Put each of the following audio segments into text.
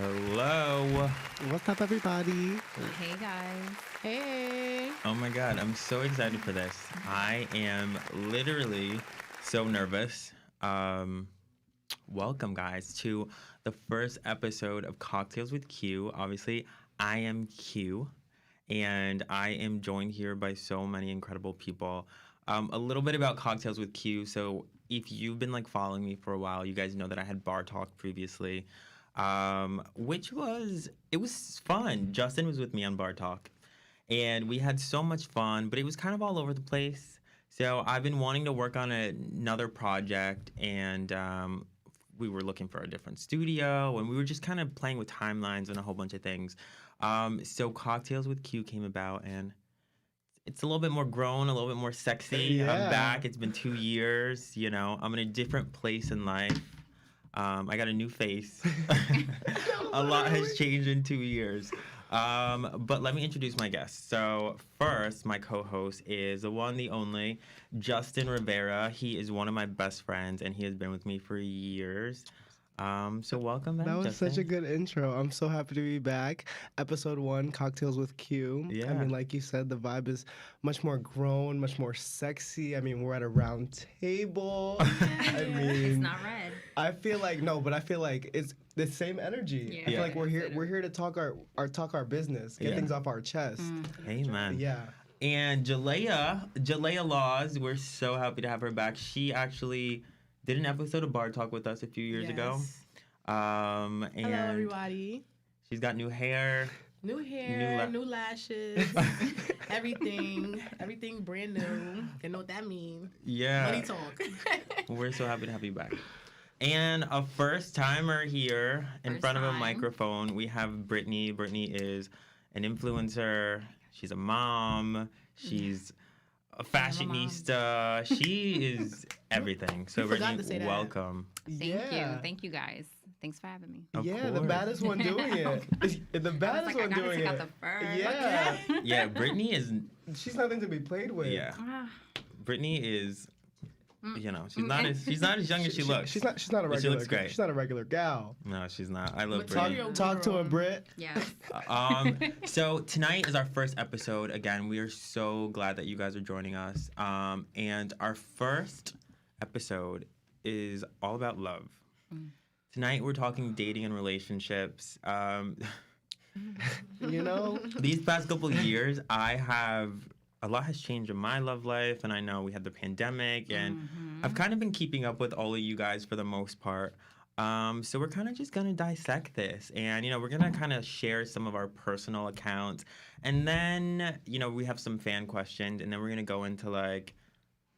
Hello. What's up, everybody? Hey guys. Hey. Oh my God, I'm so excited for this. I am literally so nervous. Welcome, guys, to the first episode of Cocktails with Q. Obviously, I am Q, and I am joined here by so many incredible people. A little bit about Cocktails with Q. So, if you've been following me for a while, you guys know that I had Bar Talk previously. Which was fun. Justin was with me on Bar Talk, and we had so much fun, but it was kind of all over the place. So I've been wanting to work on another project, and we were looking for a different studio, and we were just kind of playing with timelines and a whole bunch of things. So Cocktails with Q came about, and it's a little bit more grown, a little bit more sexy. Yeah. I'm back. It's been 2 years. I'm in a different place in life. I got a new face. A lot has changed in 2 years. But let me introduce my guests. So first, my co-host is the one, the only, Justin Rivera. He is one of my best friends, and he has been with me for years. So welcome back, That was Justin. such a good intro. I'm so happy to be back. Episode 1, Cocktails with Q. Yeah. I mean, like you said, the vibe is much more grown, much more sexy. I mean, we're at a round table. I mean, It's not red. I feel like it's the same energy. Yeah. I feel Yeah. like we're here to talk our business, get Yeah. things off our chest. Hey, man. Yeah. And Jalayah Laws, we're so happy to have her back. She actually did an episode of Bar Talk with us a few years ago. And Hello, everybody. she's got new hair. New hair, new lashes, everything brand new. You know what that means? Yeah. Money talk. We're so happy to have you back. And a first timer here in First front of a time. microphone, we have Brittany. Brittany is an influencer. She's a mom. She's a fashionista. She is everything. So You forgot Brittany, to say that. welcome. Thank you guys. Thanks for having me. Of Yeah, the course. baddest one doing it. The baddest I one gotta doing take it. out the fur. Yeah. Yeah, Brittany is. She's nothing to be played with. Yeah, Ah, Brittany is. She's not as young as she looks. She's not a But she regular. looks great. She's not a regular gal. No, she's not. I love Talk- Brittany. Talk to him, Britt. yes. So tonight is our first episode. Again, we are so glad that you guys are joining us. And our first episode is all about love. Tonight we're talking dating and relationships. You know, These past couple of years, a lot has changed in my love life, and I know we had the pandemic, and I've kind of been keeping up with all of you guys for the most part. So we're kind of just gonna dissect this, and we're gonna kind of share some of our personal accounts, and then we have some fan questions, and then we're gonna go into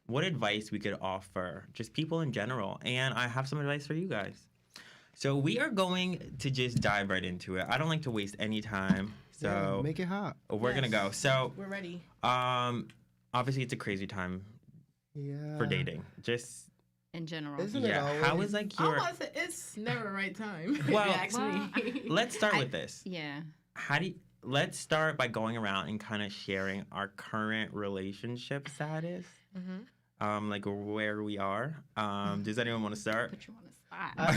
what advice we could offer, just people in general, and I have some advice for you guys. So we are going to just dive right into it. I don't like to waste any time, so yeah, make it hot. we're gonna go. So We're ready. obviously it's a crazy time Yeah. for dating. Just In general. Isn't it yeah. always? How is I'm your? about to say it's never the right time. If Well- you ask me. Let's start with this. Yeah. Let's start by going around and kind of sharing our current relationship status. Like where we are. Does anyone want to start? Put you on the spot. I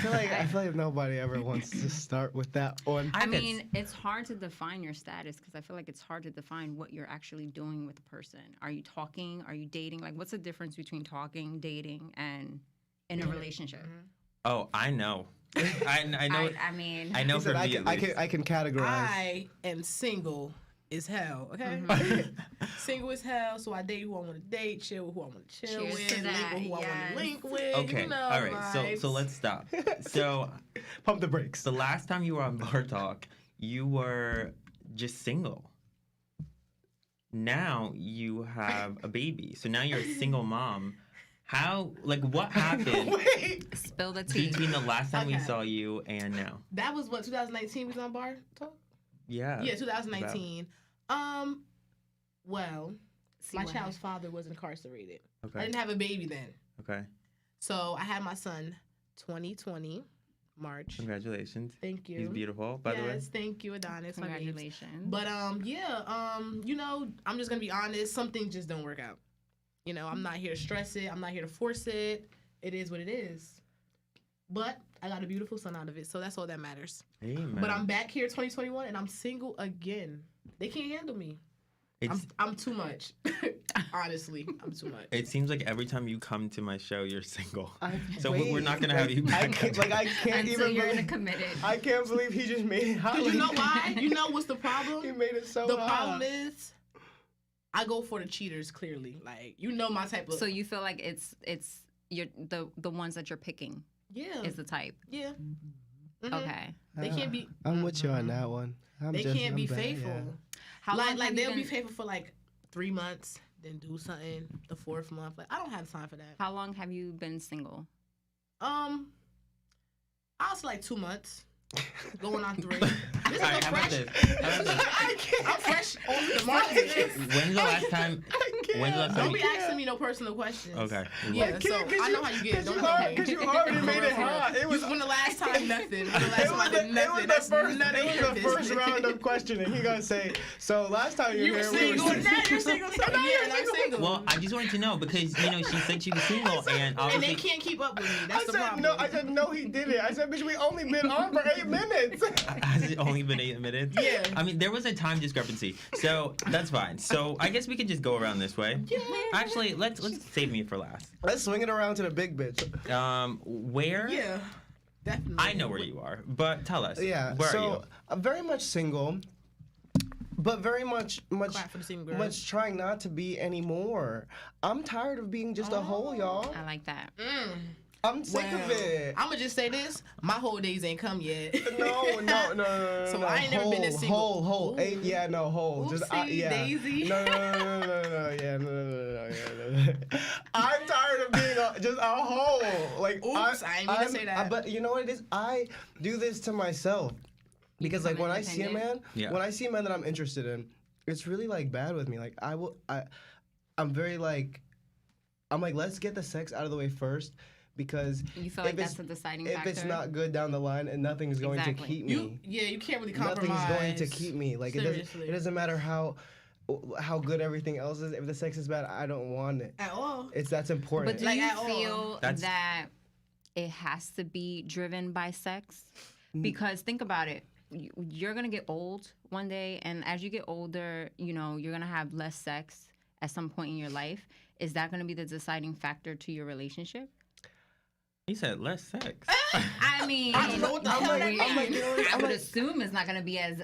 feel like nobody ever wants to start with that one. I could- mean, it's hard to define your status because I feel like it's hard to define what you're actually doing with the person. Are you talking? Are you dating? Like, what's the difference between talking, dating, and in a relationship? Oh, I know. I know. I mean, I know He for said, me at least. I can categorize. I am single as hell. Okay. Single as hell, so I date who I want to date, chill with who I want to chill Cheers with, to link that, with who I want yes. to link with. Okay. You know, All right. So vibes. let's stop. So Pump the brakes. the last time you were on Bar Talk, you were just single. Now you have a baby. So now you're a single mom. What happened Wait, spill the tea. between the last time we Okay. saw you and now? that was what 2019 we was on Bar Talk. Yeah. Yeah, 2019. Well, See my what child's father was incarcerated. I Okay. didn't have a baby then, Okay. so I had my son 2020 March. Congratulations. Thank you. He's beautiful, by the way. Yes, thank you, Adonis. my babes. Congratulations. But I'm just gonna be honest. Some things just don't work out. I'm not here to stress it. I'm not here to force it. It is what it is. But I got a beautiful son out of it, so that's all that matters. Amen. But I'm back here 2021 and I'm single again. They can't handle me. I'm too much. Honestly, I'm too much. It seems like every time you come to my show, you're single. So Wait, we're not gonna have you I back. can't, I can't Until even you're in a believe, committed. I can't believe he just made it hot. Cause you know like why? that. You know what's the problem? He made it so The hot. problem is, I go for the cheaters. Clearly, like you know my type of. So you feel like it's you're the ones that you're picking yeah, is the type. yeah. Mhm. Okay. They can't be. I'm with you on that one. They can't be bad, faithful. yeah. How long Like have you they'll be been- faithful for like 3 months, then do something the 4th month. Like I don't have time for that. How long have you been single? I was like 2 months, going on 3. This is All right, a how about fresh. this? How about this? I can't. I'm fresh on the market. When's the last time? When's the last Don't time? be asking me no personal questions. Okay. Yeah, so I know how you get. Don't know me. Because you already made it hot. It was When the last time nothing. When the last It time was, I did nothing. That's none of your it was the first business. round of questioning. He gonna say, so last time you You were were here, we single. were Now you're single. So yeah, and I'm single. Well, I just wanted to know because she said she was single, and And they obviously can't keep up with me. I That's the said problem. no. I said no. He didn't. I said, bitch, we only been on for 8 minutes. has it only been 8 minutes? Yeah. I mean, there was a time discrepancy, so that's fine. So I guess we could just go around this way. Yeah. Actually, let's save me for last. Let's swing it around to the big bitch. Where? Yeah. Definitely. I know where you are, but tell us. Yeah. Where are so you? I'm very much single, but very much Clap for the single girl. much trying not to be anymore. I'm tired of being just a hoe, y'all. I like that. I'm sick of it. I'm gonna just say this: my whole days ain't come yet. No. So no. I ain't never been this single. Whole. Ooh. Yeah, no, whole. Oopsie yeah. daisy. No. Yeah, no. I'm tired of being just a hoe. Like, Oops, I ain't mean to say that. But you know what it is? I do this to myself because, like, become when I see a man, Yeah. when I see a man that I'm interested in, it's really like bad with me. Like, I'm very like, I'm like, let's get the sex out of the way first. Because You feel like if that's it's- a deciding if factor. it's not good down the line and nothing's going Exactly. to keep me, You can't really compromise. nothing's going to keep me. Like Seriously. it doesn't matter how good everything else is. If the sex is bad, I don't want it. At all. That's important. But do Like, you at all. feel That's- that it has to be driven by sex? Because think about it. You're going to get old one day, and as you get older, you're going to have less sex at some point in your life. Is that going to be the deciding factor to your relationship? He said less sex. I mean, I don't know what the hell that means. I would assume it's not going to be as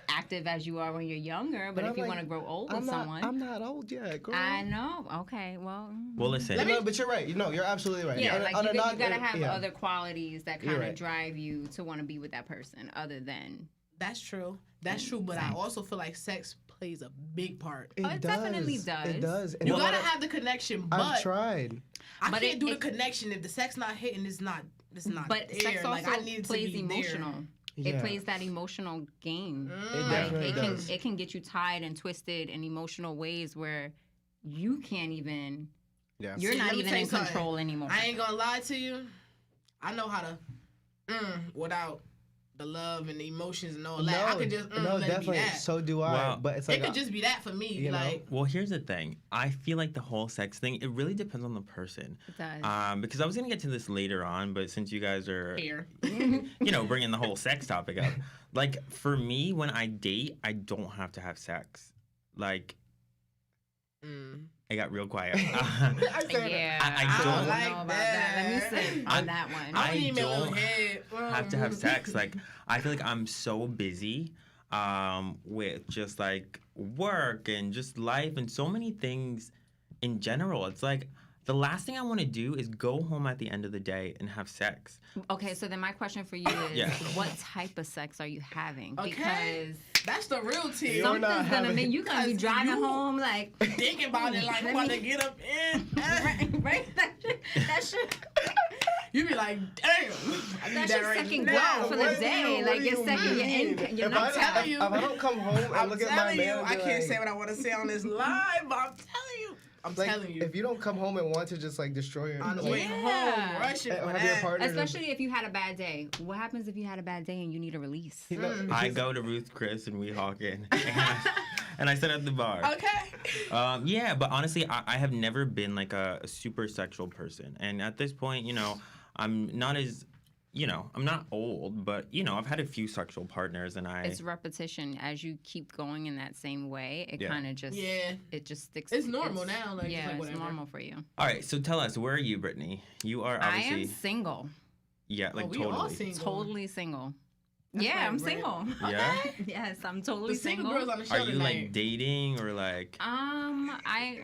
active as you are when you're younger. But I'm if you like, want to grow old with I'm someone, not old yet, girl. I know. Okay, well, Well, listen. No, but you're right. You're absolutely right. yeah, On a- like on a you not- gotta have yeah. other qualities that You're kind of right. drive you to want to be with that person, other than. That's true. That's true. But I also feel like sex plays a big part. It definitely does. It does. And You what gotta I- have the connection, I've but tried. I But can't do the it- connection if the sex not hitting. It's not But there. sex Like, also I need plays to be emotional. Yeah. It plays that emotional game. It Like definitely it does. can get you tied and twisted in emotional ways where you can't even. Yeah. You're See, not let me even tell in you something. control anymore. I ain't gonna lie to you. I know how to without the love and the emotions and all that. I could just no, let definitely. it be that. So do I. Wow. But it's It like could just be that for me. you know? Like Well, here's the thing. I feel like the whole sex thing, it really depends on the person. It does. Because I was going to get to this later on, but since you guys are, here. bringing the whole sex topic up. Like, for me, when I date, I don't have to have sex. Like, it got real quiet. I said Yeah, I don't know like about that. Let me sit I- on that one. I need my little don't head. have to have sex. Like, I feel like I'm so busy with just like work and just life and so many things in general. It's like the last thing I want to do is go home at the end of the day and have sex. Okay, so then my question for you is, Yeah. what type of sex are you having? Okay. Because That's the real tea. You're not something's gonna having- make you gonna be Because driving you- home like Think about it like I'm about to get up in. right. That shit. You be like, damn. I need That's that your right second now. goal for What the do day. you- Like what you're do second. you You're in. mean? You're If not I- telling you. If I don't come home and I'm look at my telling man, you, and I be can't like- say what I want to say on this live, but I'm telling you. I'm like, telling you. if you don't come home and want to just like destroy your On the like, way Yeah. home, rushing for have your that. partner just- Especially if you had a bad day. What happens if you had a bad day and you need a release? you know, I go to Ruth Chris and Weehawken and I sit at the bar. Okay. Yeah, but honestly, I have never been like a super sexual person. And at this point, I'm not as, I'm not old, but I've had a few sexual partners, and It's repetition. As you keep going in that same way, it Yeah. kind of just it just sticks. It's normal now. Like, yeah, it's like it's whatever. normal for you. All right, so tell us, where are you, Brittany? You are I obviously am single. yeah, like we all totally. single. Totally single. That's yeah, right, I'm right. single. Yeah? Yes, I'm totally The single single. girls on the show Are you tonight. like dating or like? I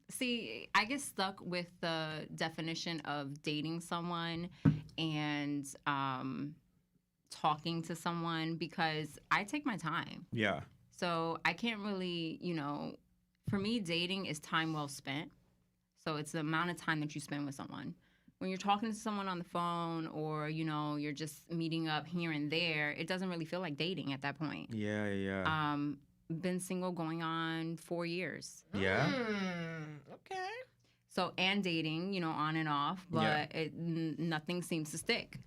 see. I get stuck with the definition of dating someone and talking to someone because I take my time. Yeah. So I can't really, for me, dating is time well spent. So it's the amount of time that you spend with someone. When you're talking to someone on the phone or, you're just meeting up here and there, it doesn't really feel like dating at that point. Yeah. Been single going on 4 years. Yeah. Okay. So, and dating, on and off, but Yeah. nothing seems to stick.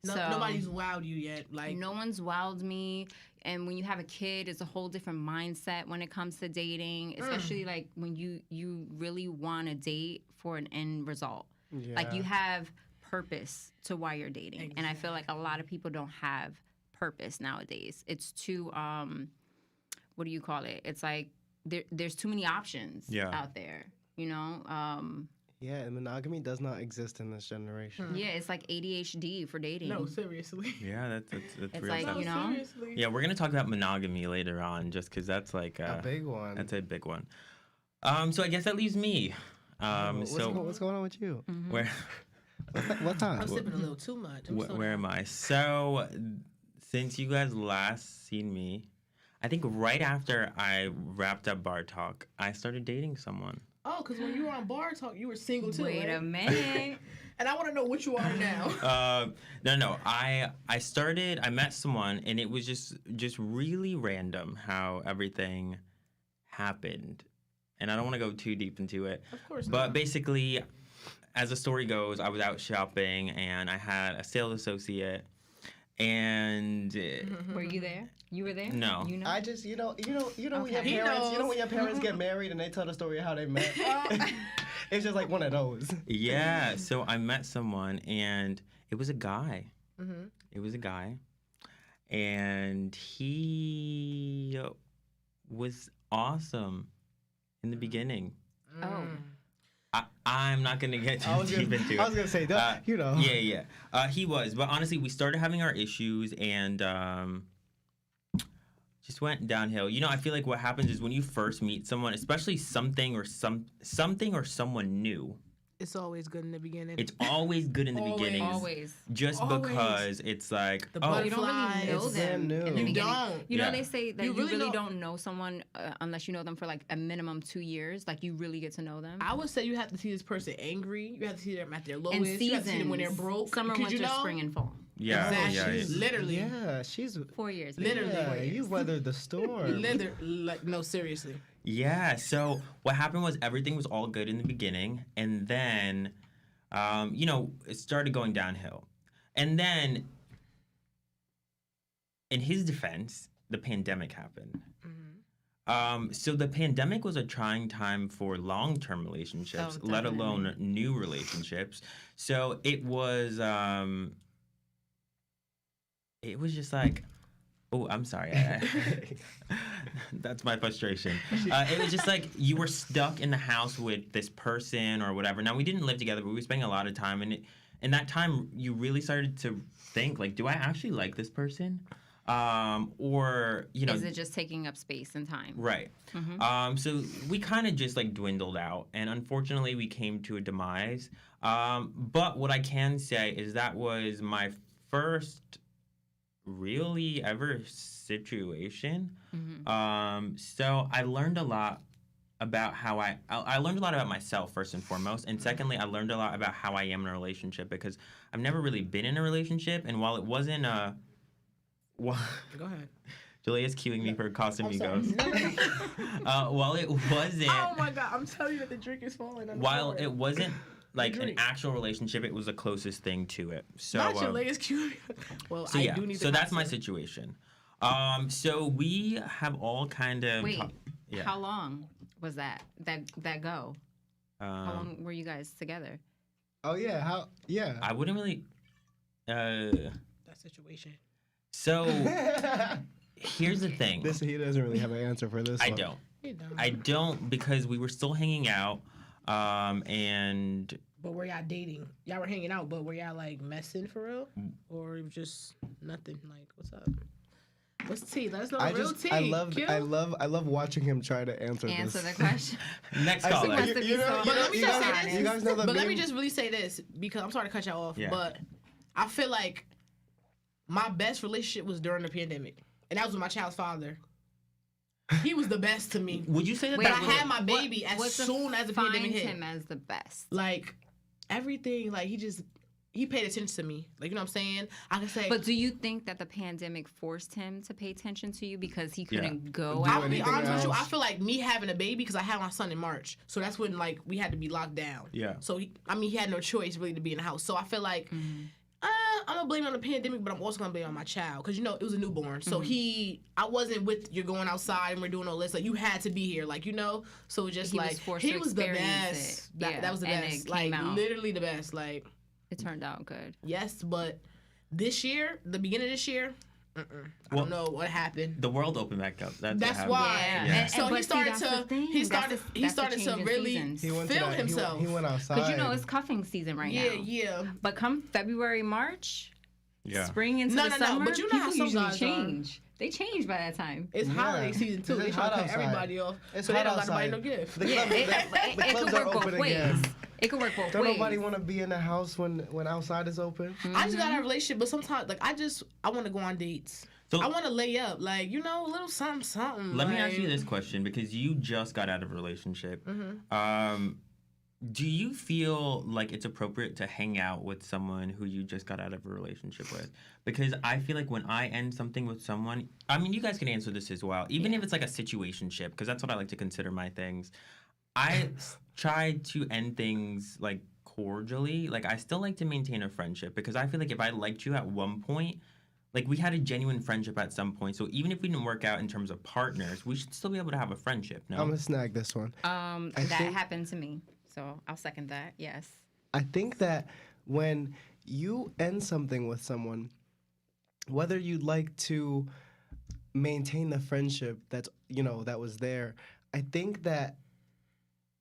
No, So, nobody's wowed you yet. Like, no one's wowed me. And when you have a kid, it's a whole different mindset when it comes to dating, especially like when you really want to date for an end result. Yeah. Like you have purpose to why you're dating. And I feel like a lot of people don't have purpose nowadays. It's too, what do you call it? It's like there's too many options out there, Yeah, and monogamy does not exist in this generation. Yeah, it's like ADHD for dating. no, seriously. Yeah, that's It's real like, stuff. Seriously. Yeah, we're gonna talk about monogamy later on, just because that's like A big one. that's a big one. So I guess that leaves me. What's going on with you? Where What time? I'm sipping a little too much. where am I? So since you guys last seen me, I think right after I wrapped up Bar Talk, I started dating someone. Oh, because when you were on Bar Talk, you were single too. Wait right? a minute. And I want to know what you are now. No. I met someone, and it was just really random how everything happened. And I don't want to go too deep into it. Of course But not. basically, as the story goes, I was out shopping, and I had a sales associate, and Were you there? You were there? No. You know? I just, when your Okay. He parents, knows. when your parents get married and they tell the story of how they met. It's just like one of those. yeah. So I met someone, and it was a guy. Mhm. It was a guy, and he was awesome in the beginning. Oh. I'm not gonna get too deep into it. I was gonna say that, Yeah. He was, but honestly, we started having our issues, and just went downhill. I feel like what happens is when you first meet someone, especially something or someone new, It's always good in the beginning. it's always good in the Always. beginning. Always. Just Always. because it's like, The You don't really know It's them brand new. in the You beginning. don't. You know, Yeah. they say that You you really really don't- don't know someone unless you know them for like a minimum 2 years. Like you really get to know them. I would say you have to see this person angry. You have to see them at their lowest. And You have seasons. to see them when they're broke. Summer, 'Cause winter, spring, and fall. yeah, Exactly. yeah. Literally. Yeah, she's 4 years. baby. Literally. Yeah, you weathered the storm. No, seriously. Yeah. So what happened was everything was all good in the beginning, and then, it started going downhill, and then, in his defense, the pandemic happened. So the pandemic was a trying time for long-term relationships, Oh, let definitely. alone new relationships. So it was just like, oh, I'm sorry. That's my frustration. It was just like you were stuck in the house with this person or whatever. Now, we didn't live together, but we were spending a lot of time. And in that time, you really started to think, like, do I actually like this person? Or, Is it just taking up space and time? Right. So we kind of just like dwindled out, and unfortunately we came to a demise. But what I can say is that was my first really ever situation. So I learned a lot about how I learned a lot about myself first and foremost, and secondly I learned a lot about how I am in a relationship, because I've never really been in a relationship, and while it wasn't Go ahead. Julia's cueing me for Casamigos. sorry. While it wasn't, Oh my God! I'm telling you that the drink is falling. on the while floor. it wasn't like an drink. actual relationship, it was the closest thing to it. So, Not your latest cue. Well, so I yeah, do need. so to that's my pass it. situation. So we have all kind of Wait, yeah. how long was that go? How Um, long were you guys together? Oh yeah, how? Yeah. I wouldn't really. That situation. So here's the thing. He doesn't really have an answer for this. I one. don't. You know. I don't because we were still hanging out, and But were y'all dating? Y'all were hanging out, but were y'all like messing for real, or it was just nothing? Like, what's up? What's tea? Let us know the real tea. I love watching him try to answer Answer this. the question. next I see caller. Wants to be You know- so you But know- let me you just guys- say this. You guys know the But let me meme? just really say this because I'm sorry to cut y'all off, Yeah. but I feel like my best relationship was during the pandemic, and that was with my child's father. He was the best to me. Would you say that? Wait, But that I was, had my baby as What soon as the pandemic defines hit. him as the best? Like everything, like he paid attention to me. Like, you know what I'm saying? I can say. But do you think that the pandemic forced him to pay attention to you because he couldn't go Do out? I'll be anything honest with you. I else. feel like me having a baby because I had my son in March, so that's when like we had to be locked down. Yeah. So he had no choice really to be in the house. So I feel like I'm gonna blame it on the pandemic, but I'm also gonna blame it on my child because it was a newborn. So I wasn't with you're going outside and we're doing all this. Like you had to be here, like So it just He was like forced he to was the experience best. it. That, Yeah, that was the and best. it Like came out. literally the best. Like It turned out good. yes, but this year, the beginning of this year, I Well, don't know what happened. the world opened back up. That's That's what why. happened. Yeah. Yeah. And- So but he see, started that's the to thing. he started That's he the started change to in really seasons. He went to feel that, himself. He went outside. Because it's cuffing season right yeah, now. yeah. But come February, March, Yeah. spring into No, the no, no, summer, but you know how people some usually guys are. change. They change by that time. It's Yeah. holiday season too. It's They trying hot to cut outside. everybody off. It's so they hot don't got nobody outside. no gift. The Yeah, clubs, it the could clubs work are both open ways. again. It could work both Don't ways. nobody want to be in the house when outside is open. I just got a relationship, but sometimes like I want to go on dates. So- I want to lay up, like a little something, something. Let me like, ask you this question because you just got out of a relationship. Do you feel like it's appropriate to hang out with someone who you just got out of a relationship with? Because I feel like when I end something with someone, I mean, you guys can answer this as well, even if it's like a situationship, because that's what I like to consider my things. I try to end things like cordially. Like I still like to maintain a friendship because I feel like if I liked you at one point, like we had a genuine friendship at some point. So even if we didn't work out in terms of partners, we should still be able to have a friendship. No. I'm gonna snag this one. That think- happened to me. So I'll second that. Yes. I think that when you end something with someone, whether you'd like to maintain the friendship that was there, I think that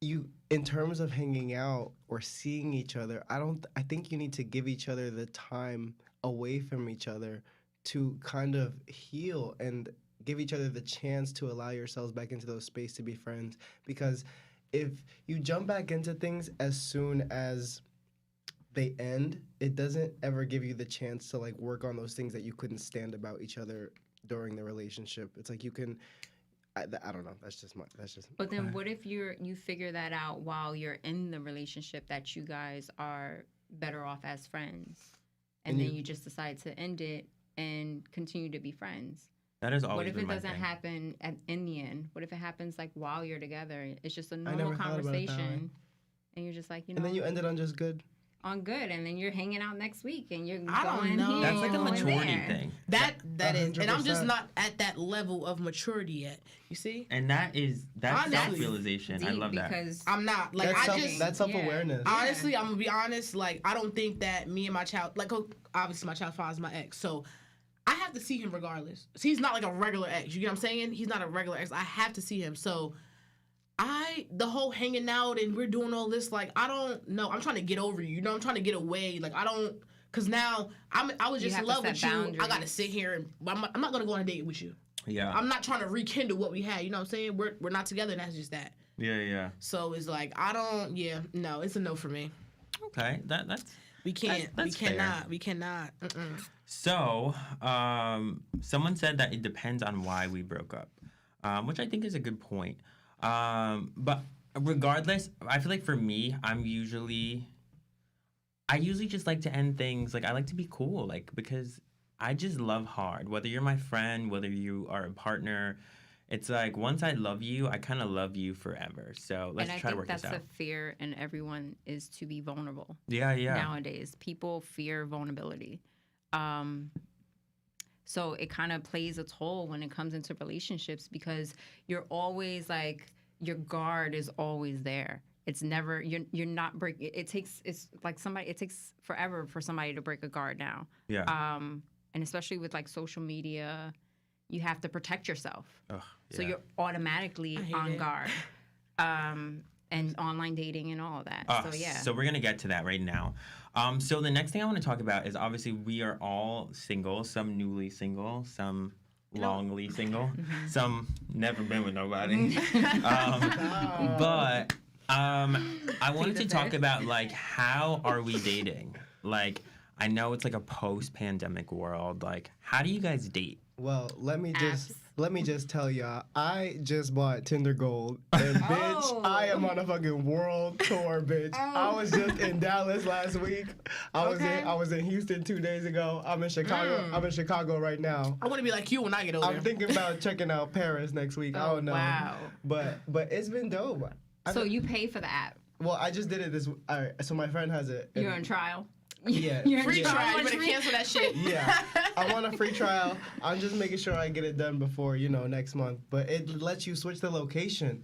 in terms of hanging out or seeing each other, I think you need to give each other the time away from each other to kind of heal and give each other the chance to allow yourselves back into those space to be friends. Because if you jump back into things as soon as they end, it doesn't ever give you the chance to like work on those things that you couldn't stand about each other during the relationship. It's like you can, I don't know. That's just. But then what if you figure that out while you're in the relationship that you guys are better off as friends, and then you just decide to end it and continue to be friends? That is always What if been it my doesn't thing. happen in the end? What if it happens like while you're together? It's just a never normal thought about it that way. conversation, and you're just like And then you ended on just good. on good, and then you're hanging out next week, and you're I don't going know. here. That's like a and going maturity there. thing. That is, and I'm just 100%. not at that level of maturity yet. You see, And that's Honestly, self-realization. I Deep, love that. because I'm not like That's self-awareness. Honestly, I'm gonna be honest. Like, I don't think that me and my child, like, obviously my child's father is my ex, so I have to see him regardless. So he's not like a regular ex. You get what I'm saying? He's not a regular ex. I have to see him. So the whole hanging out and we're doing all this, like, I don't know. I'm trying to get over you. I'm trying to get away. Like, I don't, cause now I was You just in have to love with set you. I gotta boundaries. sit here and I'm not gonna go on a date with you. Yeah. I'm not trying to rekindle what we had. You know what I'm saying? We're not together, and that's just that. Yeah. So it's like no, it's a no for me. Okay. That's We can't. That's we cannot. fair. We cannot. Mm-mm. So, someone said that it depends on why we broke up, which I think is a good point. But regardless, I feel like for me, I usually just like to end things. Like I like to be cool, like because I just love hard. Whether you're my friend, whether you are a partner, it's like once I love you, I kind of love you forever. So let's and I try to think work that's this out. a fear in everyone is to be vulnerable. Yeah. Nowadays, people fear vulnerability. So it kind of plays a toll when it comes into relationships because you're always like, your guard is always there. It's never you're not break. It takes it takes forever for somebody to break a guard now. Yeah. And especially with like social media, you have to protect yourself. Ugh, So yeah. you're automatically hate on it. guard. And online dating and all of that. So yeah. So we're gonna get to that right now. So the next thing I want to talk about is obviously we are all single, some newly single, some longly single, some never been with nobody. But I wanted to talk about like how are we dating? Like I know it's like a post-pandemic world. Like how do you guys date? Well, let me Apps. just tell y'all, I just bought Tinder Gold, and bitch, Oh. I am on a fucking world tour, bitch. I was just in Dallas last week. I was in Houston 2 days ago. I'm in Chicago. I'm in Chicago right now. I want to be like you when I get older. I'm thinking about checking out Paris next week. I don't know. Wow. But it's been dope. So you pay for the app. Well, I just did it this. All right, so my friend has it. and- You're on trial. Yeah. You're Free in trial. You Free- better cancel that shit. Yeah, I want a free trial. I'm just making sure I get it done before next month. But it lets you switch the location,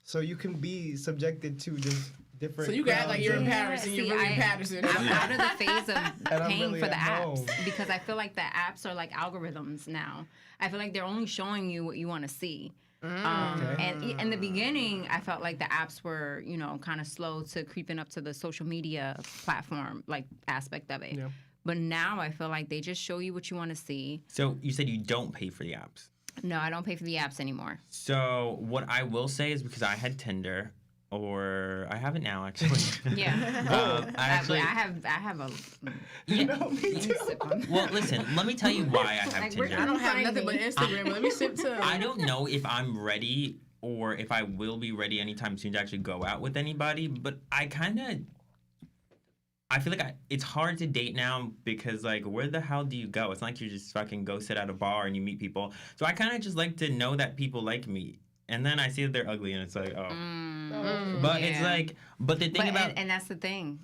so you can be subjected to just different. So you can act like you're in crowds Paris and you're See, really in I- Patterson. I'm out of the phase of And I'm paying really for the at apps home. because I feel like the apps are like algorithms now. I feel like they're only showing you what you want to see. Okay. And in the beginning, I felt like the apps were, kind of slow to creeping up to the social media platform like aspect of it. Yeah. But now I feel like they just show you what you want to see. So you said you don't pay for the apps. No, I don't pay for the apps anymore. So what I will say is because I had Tinder, or I have it now actually. Yeah. I actually. I have a. You know, me too. Well, listen. Let me tell you why I have Like, we're Tinder. I don't have Find nothing but me. Instagram, but let me sip too. I don't know if I'm ready or if I will be ready anytime soon to actually go out with anybody, but I feel like it's hard to date now because, like, where the hell do you go? It's not like you just fucking go sit at a bar and you meet people. So I kind of just like to know that people like me. And then I see that they're ugly and it's like, oh. But it's yeah. like, but the thing about... and that's the thing.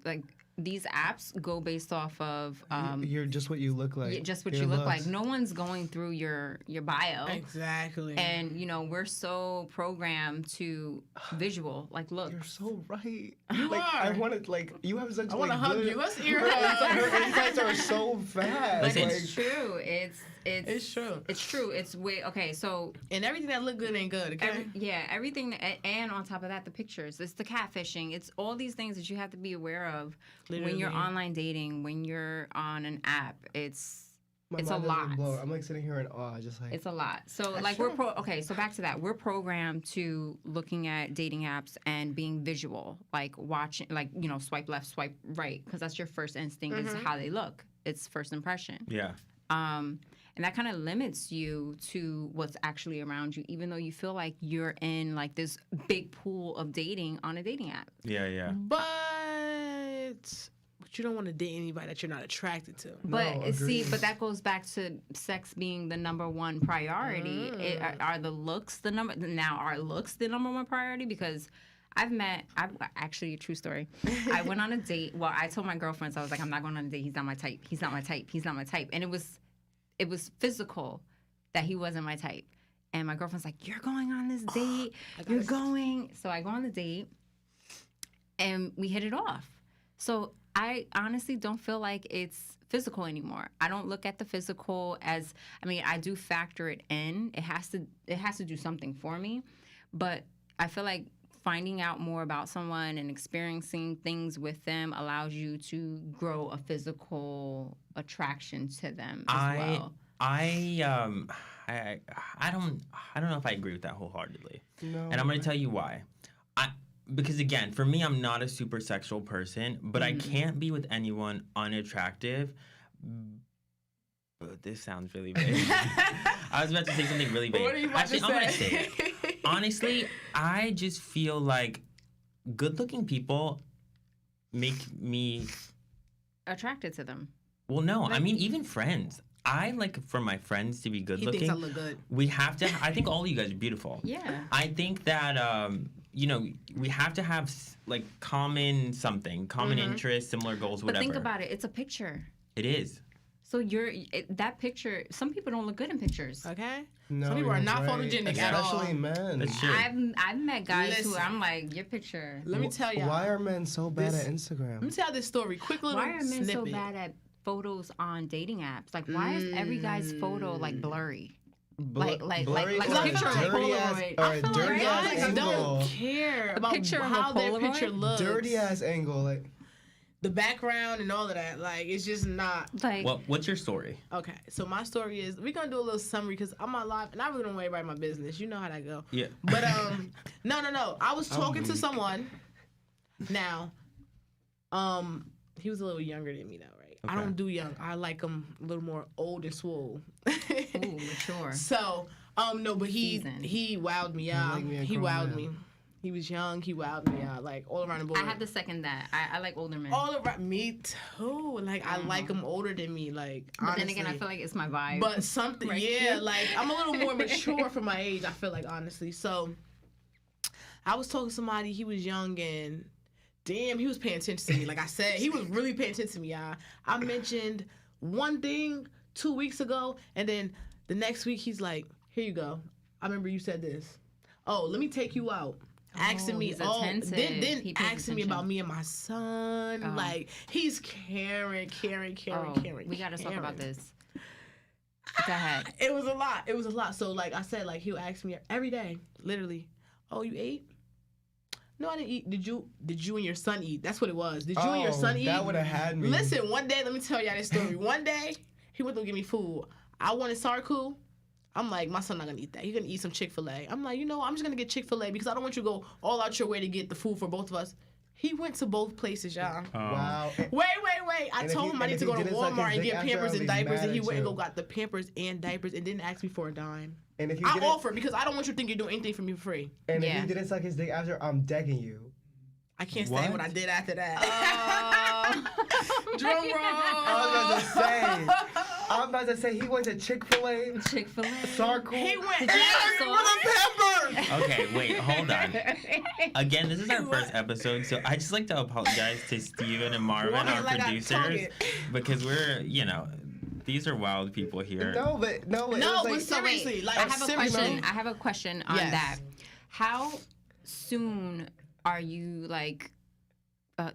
Like, these apps go based off of You're just what you look like. just what Your you look looks. like. No one's going through your bio. Exactly. And we're so programmed to visual, like looks. You're so right. You like, are. I wanted, like, you have such, I want to like, hug good... you. Let's ear Her hug. insights are so fast. But Listen. it's true. It's true. It's true. It's way okay. So And everything that look good ain't good, okay? everything, and on top of that, the pictures. It's the catfishing. It's all these things that you have to be aware of when you're Literally. online dating, when you're on an app. It's My it's a mind doesn't lot. blow. I'm like sitting here in awe, just like. It's a lot. So That's like true. so back to that. We're programmed to looking at dating apps and being visual, like watching, like swipe left, swipe right, because that's your first instinct is how they look. It's first impression. Yeah. And that kind of limits you to what's actually around you, even though you feel like you're in like this big pool of dating on a dating app. Yeah, yeah. But you don't want to date anybody that you're not attracted to. But No, see, agreed. but that goes back to sex being the number one priority. Are the looks the number? Now, are looks the number one priority? Because I've actually a true story. I went on a date. Well, I told my girlfriends, I was like, I'm not going on a date. He's not my type. He's not my type. He's not my type. And it was physical that he wasn't my type. And my girlfriend's like, you're going on this date. You're going. So I go on the date and we hit it off. So I honestly don't feel like it's physical anymore. I don't look at the physical as, I do factor it in. It has to do something for me. But I feel like finding out more about someone and experiencing things with them allows you to grow a physical attraction to them as well. I don't know if I agree with that wholeheartedly. No. And I'm going to tell you why. Because again, for me, I'm not a super sexual person, but I can't be with anyone unattractive. But this sounds really big. I was about to say something really big. What are you about Actually, to I'm going to say? say it. Honestly, I just feel like good-looking people make me... Attracted to them. Well, no. I mean, even friends. I like for my friends to be He good-looking. thinks I look good. We have to... I think all of you guys are beautiful. Yeah. I think that, we have to have, like, common interests, similar goals, But whatever. think about it. It's a picture. It is. So that picture. Some people don't look good in pictures. Okay. No, Some people are you're not right. photogenic at all. Especially men. That's true. I've met guys who Listen. I'm like, your picture. Let me tell y'all. Why are men so bad This- at Instagram? Let me tell you this story. Quick little Why are men snippet. so bad at photos on dating apps? Like, why is every guy's photo like blurry? Like blurry a or picture of a dirty ass, Polaroid. or I a feel like dirty ass Guys angle. don't care about picture of a how their Polaroid? picture looks. Dirty ass angle, like The background and all of that. Like, it's just not. Like, What's your story? Okay, so my story is we're gonna do a little summary because I'm on live and I really don't want everybody in my business. You know how that go. Yeah. But no. I was talking to someone. Now, he was a little younger than me though, right? I Okay. don't do young. I like him a little more old and swole. ooh, mature. So, no, but Seasoned. he wowed me out. like me a He grown wowed man. me. He was young. He wowed me out, like all around the board. I have to second that. I like older men. all around me too. Like I like him older than me. Like But honestly. then again, I feel like it's my vibe. But something, Right. yeah, like I'm a little more mature for my age. I feel like honestly. So I was talking to somebody. He was young and damn, he was paying attention to me. Like I said, he was really paying attention to me. I mentioned one thing 2 weeks ago, and then the next week he's like, "Here you go. I remember you said this. Oh, let me take you out." Asking me, he's oh, attentive. then He pays asking me attention. about me and my son. Oh. Like he's caring. We gotta talk about this. Go ahead. It was a lot. It was a lot. So like I said, like he'll ask me every day, literally, "Oh, you ate?" "No, I didn't eat." Did you and your son eat?" That's what it was. Did you and your son eat? That would have had me. Listen, one day, let me tell y'all this story. One day, he went to get me food. I wanted Sarku. I'm like, my son not gonna eat that. He's gonna eat some Chick-fil-A. I'm like, I'm just gonna get Chick-fil-A because I don't want you to go all out your way to get the food for both of us. He went to both places, y'all. Wow. Wait. I And if told he- him I and need if to he go to didn't suck his Walmart and dick get after, Pampers I'll and be diapers, mad and he at went and you. go got the Pampers and diapers and didn't ask me for a dime. And if he I didn't, offered because I don't want you to think you're doing anything for me for free. and if Yeah. he didn't suck his dick after, I'm decking you. I can't say What? what I did after that. Oh. Drum roll. I'm about to say he went to Chick-fil-A. Chick-fil-A. Sarku. He went Yeah, for so- the Pampers. Okay, wait, hold on. Again, this is our first episode, so I just like to apologize to Steven and Marvin, Woman our like I producers, target. because we're, these are wild people here. No, but it No, was but like, seriously, like I have a seriously. question. I have a question on Yes. that. How soon are you like?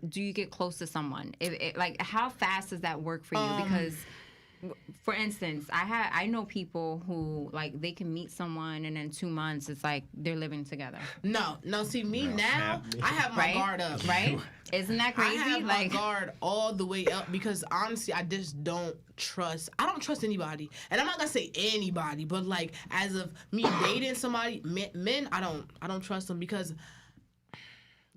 Do you get close to someone? Like, how fast does that work for you? Because, for instance, I know people who like they can meet someone and in 2 months it's like they're living together. No. See me now. not me. I have my Right? guard up. Right? Isn't that I crazy? have my Like, guard all the way up because honestly, I just don't trust. I don't trust anybody, and I'm not gonna say anybody, but like as of me dating somebody, men, I don't trust them because.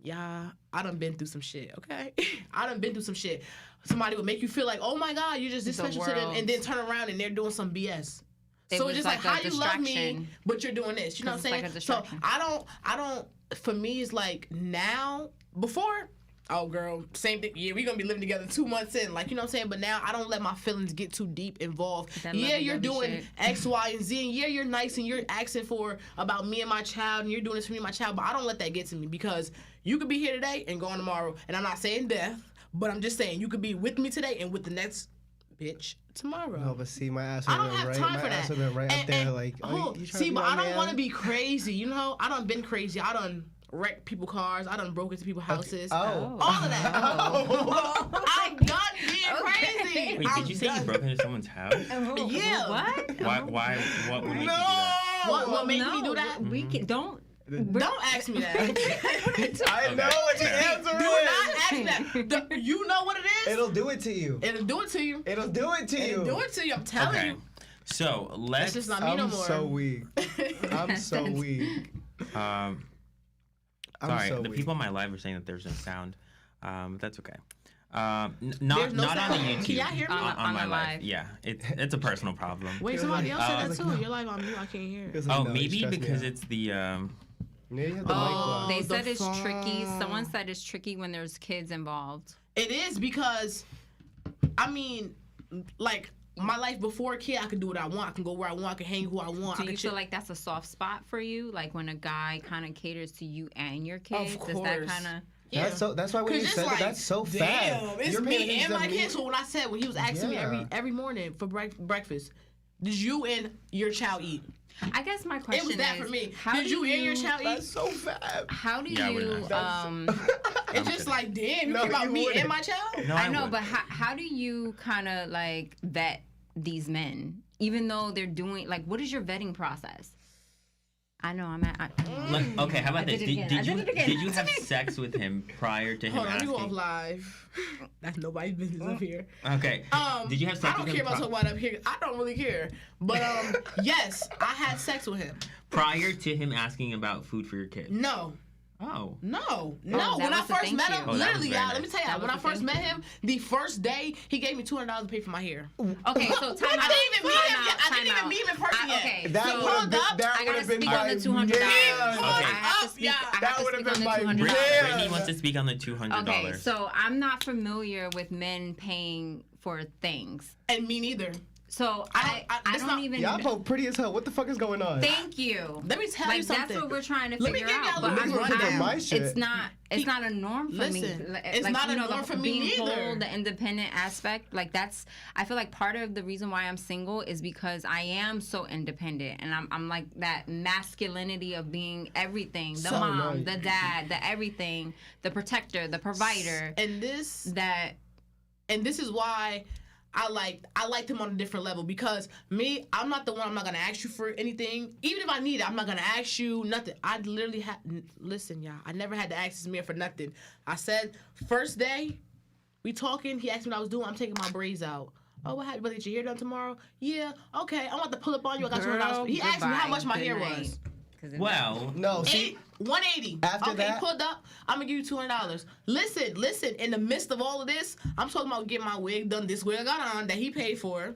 Yeah, I done been through some shit, okay? I done been through some shit. Somebody would make you feel like, oh my God, you're just this The special to them, world. and then turn around and they're doing some BS. It So was it's just like like, a how you love me, distraction. but you're doing this. You know what I'm 'Cause it's saying? like a So distraction. I don't, for me, it's like now, before, oh girl, same thing. Yeah, we're gonna be living together 2 months in. Like, you know what I'm saying? But now I don't let my feelings get too deep involved. That Yeah, you're lovey-dovey doing shit. X, Y, and Z, and yeah, you're nice and you're asking for about me and my child, and you're doing this for me and my child, but I don't let that get to me because you could be here today and gone tomorrow. And I'm not saying death, but I'm just saying you could be with me today and with the next bitch tomorrow. No, but see, my ass I would don't have have been right. time My for ass that. would have been right up there, like, oh, you trying see, to be but my I don't man? want to be crazy. You know, I done been crazy. I done wrecked people's cars. I done broke into people's houses. Oh. All of that. I'm done being crazy. Wait, I'm did you say you done. broke into someone's house? Yeah. What? What would make you do that? What made me do that? We can don't. Don't ask me that. I know what the Okay. answer Do is. not ask me that. You know what it is? It'll do it to you. It'll do it to you. It'll do it to you. It'll do it to you. I'm telling Okay. you. So That's let's just not me no I'm more. so weak. I'm so weak. um I'm sorry, so the weak. people in my live are saying that there's no sound. That's okay. There's Not no on the sound? YouTube. Can y'all hear me? On my the live. live. Yeah, it's a personal problem. Wait, somebody else said I that was too. like, no. You're live on mute. I can't hear. He was like, Oh, no, you maybe stress me because out. it's the Yeah, you have the mic Oh. block. They the said it's tricky. phone. Someone said it's tricky when there's kids involved. It is because, I mean, like my life before a kid, I could do what I want. I can go where I want. I can hang who I want. Do I you can feel chill. like that's a soft spot for you? Like when a guy kind of caters to you and your kids? Of Does that course. kind of... Yeah. That's why when you 'Cause it's said like, that, that's so damn, fast. it's You're paying me and attention my to me. kids. So when he was asking me Yeah. every morning for breakfast, did you and your child eat? I guess my question It was that is, for me. how Did do you and your child eat? That's so fast. How do Yeah, I you wouldn't It's just like, damn, you No, care about you me wouldn't. and my child? No, I know, would. but how do you kind of like vet these men, even though they're doing like, what is your vetting process? I know I'm at. Okay, how about I this? did it again. I did it again. Did you have sex with him prior to him Hold on, you go off asking? live. That's nobody's business up here. Okay. Did you have sex I don't with care him about talking about up here. I don't really care. But yes, I had sex with him. prior to him asking about food for your kid? No. Oh. No. that When I was the first thank met you. him, Oh, that was literally, very y'all, nice. let me tell That y'all, when I was the first thank met him, the first day, he gave me $200 to pay for my hair. Okay, so time out. I didn't even meet him time yet. out, I didn't time even out. meet him in person yet. Okay, That so would have been. up, That I would gotta have been speak on the $200. man. I Okay. have to Up, speak. yeah. I That have to would've speak on been the my $200. man. Brittany wants to speak on the $200. Okay, so I'm not familiar with men paying for things. And me neither. So I I that's don't not- even. Y'all both pretty as hell. What the fuck is going on? Thank you. Let me tell you Like something. that's what we're trying to Let me figure give y'all out. a But little I'm rundown. not. My shit. It's not. It's not a norm for Listen, me. it's not a norm for me being neither. whole, the independent aspect. Like that's. I feel like part of the reason why I'm single is because I am so independent, and I'm like that masculinity of being everything: the So mom, nice. the dad, the everything, the protector, the provider. And this is why I liked him on a different level, because me, I'm not the one. I'm not gonna ask you for anything, even if I need it. I'm not gonna ask you nothing. I literally had listen, y'all. I never had to ask this man for nothing. I said first day, we talking. He asked me what I was doing. I'm taking my braids out. Oh, what happened? But get your hair done tomorrow? Yeah, okay. I'm about to pull up on you. I got $200. He asked me how much my hair was. Well, No, see, 180. After okay, that- pulled up. I'm gonna give you $200. Listen. In the midst of all of this, I'm talking about getting my wig done. This wig I got on that he paid for.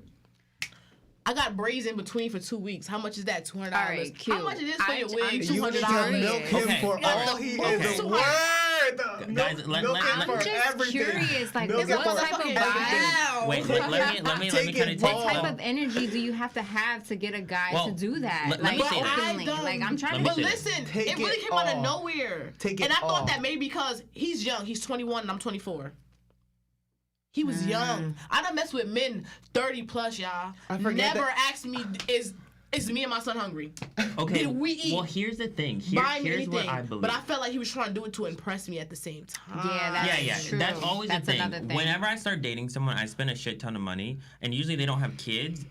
I got braids in between for 2 weeks. How much is that? $200. All right, cute. How much is this for your wig? I'm you need to $200. milk him Okay. for all he is Okay. a word. Guys, Milk let- him let- for I'm just everything. curious, like Milk what him for type of everything. vibe? wait, let me Take kind it, of take. Paul. What type of energy do you have to get a guy Well, to do that? let Like me say this. openly. Like I'm trying Let to. me But say this. listen, Take it really it came out of off. nowhere. Take it and I thought off. that maybe because he's young. He's 21 and I'm 24. He was young. I done messed with men 30 plus, y'all. I forget Never that- asked me, is me and my son hungry? Okay. Did we eat? Well, here's the thing. Buy me Here's what anything. I believe. But I felt like he was trying to do it to impress me at the same time. Yeah, that's yeah, true. that's always That's a thing. another thing. Whenever I start dating someone, I spend a shit ton of money, and usually they don't have kids.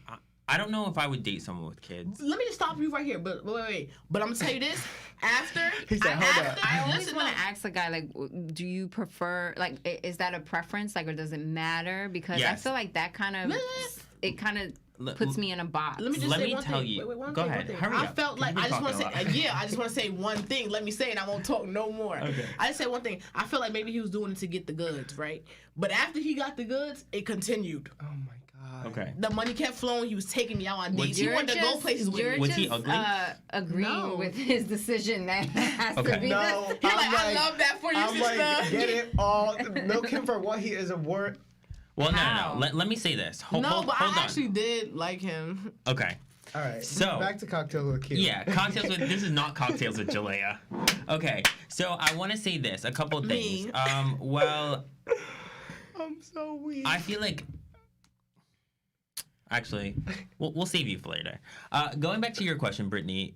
I don't know if I would date someone with kids. Let me just stop you right here. But wait. But I'm gonna tell you this. After, He said, "Hold up." I always listen, want no. to ask a guy like, do you prefer like is that a preference like or does it matter? Because I Yes. feel like that kind of it kind of puts me in a box. Let me just Let say me one tell thing. you. Wait, one Go thing, ahead. one thing. Hurry I up. felt like You've I been just want to talking say, a lot. yeah, I just want to say one thing. Let me say it. I won't talk no more. Okay. I just say one thing. I feel like maybe he was doing it to get the goods, right? But after he got the goods, it continued. Oh my god. Okay. The money kept flowing. He was taking me out on dates. He You're wanted to go just- places with you're me. Was he just, ugly? Agreeing No. with his decision that it has Okay. to be No, this. He's I'm like, I love that for you, I'm sister. like, get it all. Milk him for what he is a word. Well, How? no. Let me say this. No, Hold but on. I actually did like him. Okay. All right. So- back to cocktails with Q. Yeah, cocktails with. This is not cocktails with Jalayah. Okay, so I want to say this. A couple things. Me. Well, I'm so weak. I feel like. Actually, we'll save you for later. Going back to your question, Brittany,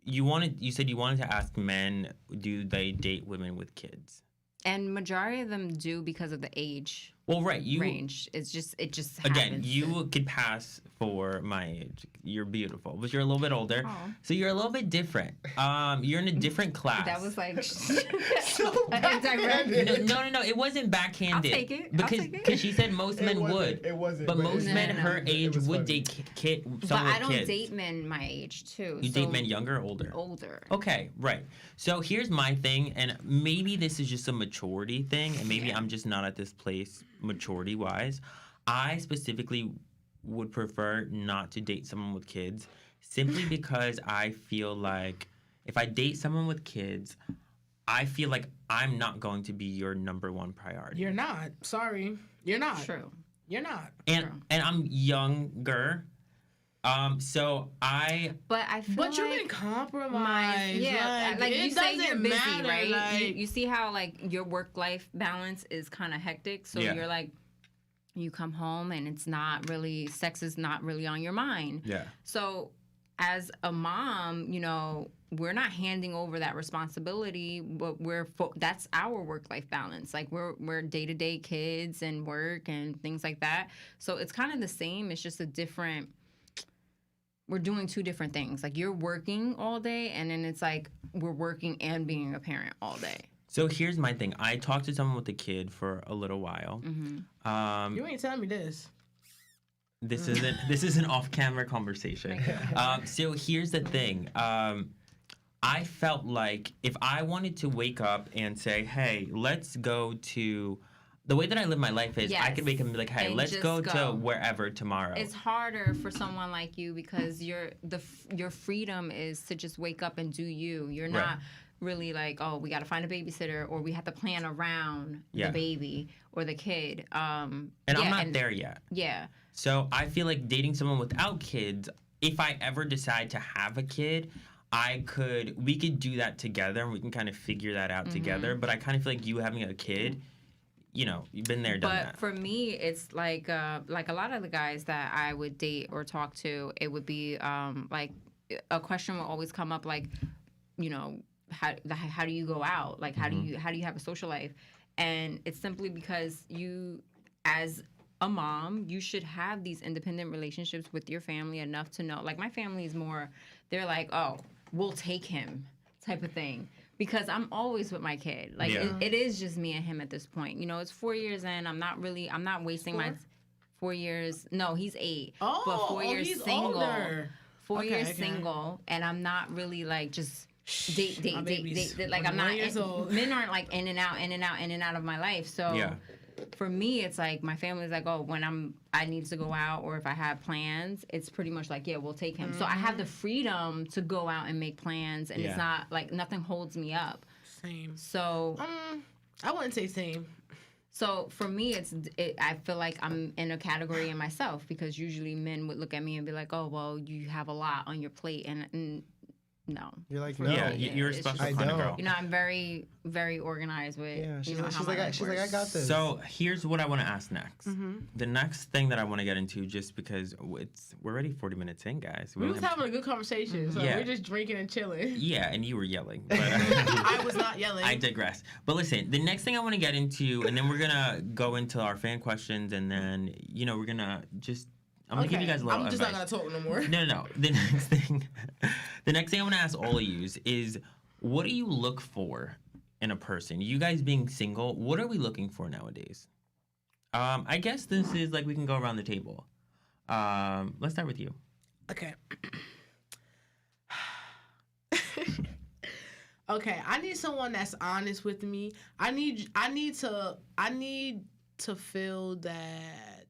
you said you wanted to ask men, do they date women with kids? And majority of them do because of the age Well, right. range. It just Again, happens. you could pass for my age. You're beautiful, but you're a little bit older, Aw. so you're a little bit different. You're in a different class. That was like So indirect. No. It wasn't backhanded. I'll take it. I'll Because take it. because she said most men would. It wasn't. But most No, men no, her no. age It was would funny. date someone But I with don't kids. date men my age too. You so date men younger or older? Older. Okay, right. So here's my thing, and maybe this is just a maturity thing, and maybe I'm just not at this place maturity-wise. I specifically would prefer not to date someone with kids simply because I feel like if I date someone with kids, I feel like I'm not going to be your number one priority. You're not. Sorry. You're not. True. You're not. And I'm younger. So But I feel But you're like being compromised. yeah, like it you say you're doesn't busy, matter, right? like- You see how like your work-life balance is kind of hectic, so Yeah. you're like, you come home and it's not really, sex is not really on your mind. yeah. So as a mom, you know, we're not handing over that responsibility, but that's our work-life balance. Like we're day-to-day kids and work and things like that. So it's kind of the same. It's just a different. We're doing two different things. Like you're working all day, and then it's like we're working and being a parent all day. So here's my thing. I talked to someone with a kid for a little while. You ain't telling me this. This is an off-camera conversation. So here's the thing. I felt like if I wanted to wake up and say, "Hey, let's go to," the way that I live my life is, I could wake up and be like, "Hey, And let's just go go. to wherever tomorrow." It's harder for someone like you because your freedom is to just wake up and do you. You're not. Right. Really like, oh, we got to find a babysitter, or we have to plan around Yeah. the baby or the kid. And I'm not there yet. Yeah. So I feel like dating someone without kids, if I ever decide to have a kid, we could do that together and we can kind of figure that out together. But I kind of feel like you having a kid, you know, you've been there, done But that. for me, it's like a lot of the guys that I would date or talk to, it would be like a question will always come up, like, you know, how do you go out? Like, how do you have a social life? And it's simply because you, as a mom, you should have these independent relationships with your family enough to know. Like, my family is more, they're like, oh, we'll take him type of thing. Because I'm always with my kid. Like, Yeah. it is just me and him at this point. You know, it's 4 years in. I'm not wasting my 4 years. No, he's 8. Oh, but 4 years he's single. older. 4 Okay, years okay. single, and I'm not really like just date. My baby's Like, I'm not. 21 years old. Men aren't like in and out of my life. So Yeah. for me, it's like my family's like, oh, when I need to go out, or if I have plans, it's pretty much like, yeah, we'll take him. So I have the freedom to go out and make plans, and it's not like nothing holds me up. Same. So I wouldn't say same. So for me, I feel like I'm in a category in myself, because usually men would look at me and be like, "Oh, well, you have a lot on your plate," and no. You're like, For no. me, Yeah, you're a it's special just- kind of don't. girl. You know, I'm very, very organized with. Yeah, she's you know, like, how she's my like, life she's like, I works. got this. So here's what I want to ask next. The next thing that I want to get into, just because we're already 40 minutes in, guys. We was don't have having a good conversation, so Yeah. we're just drinking and chilling. Yeah, and you were yelling. But, I was not yelling. I digress. But listen, the next thing I want to get into, and then we're going to go into our fan questions, and then, you know, we're going to just, I'm going to give you guys a little I'm just advice. not gonna talk no more. No. The next thing I want to ask all of you is, what do you look for in a person? You guys being single, what are we looking for nowadays? I guess this is like, we can go around the table. Let's start with you. Okay. Okay, I need someone that's honest with me. I need to feel that,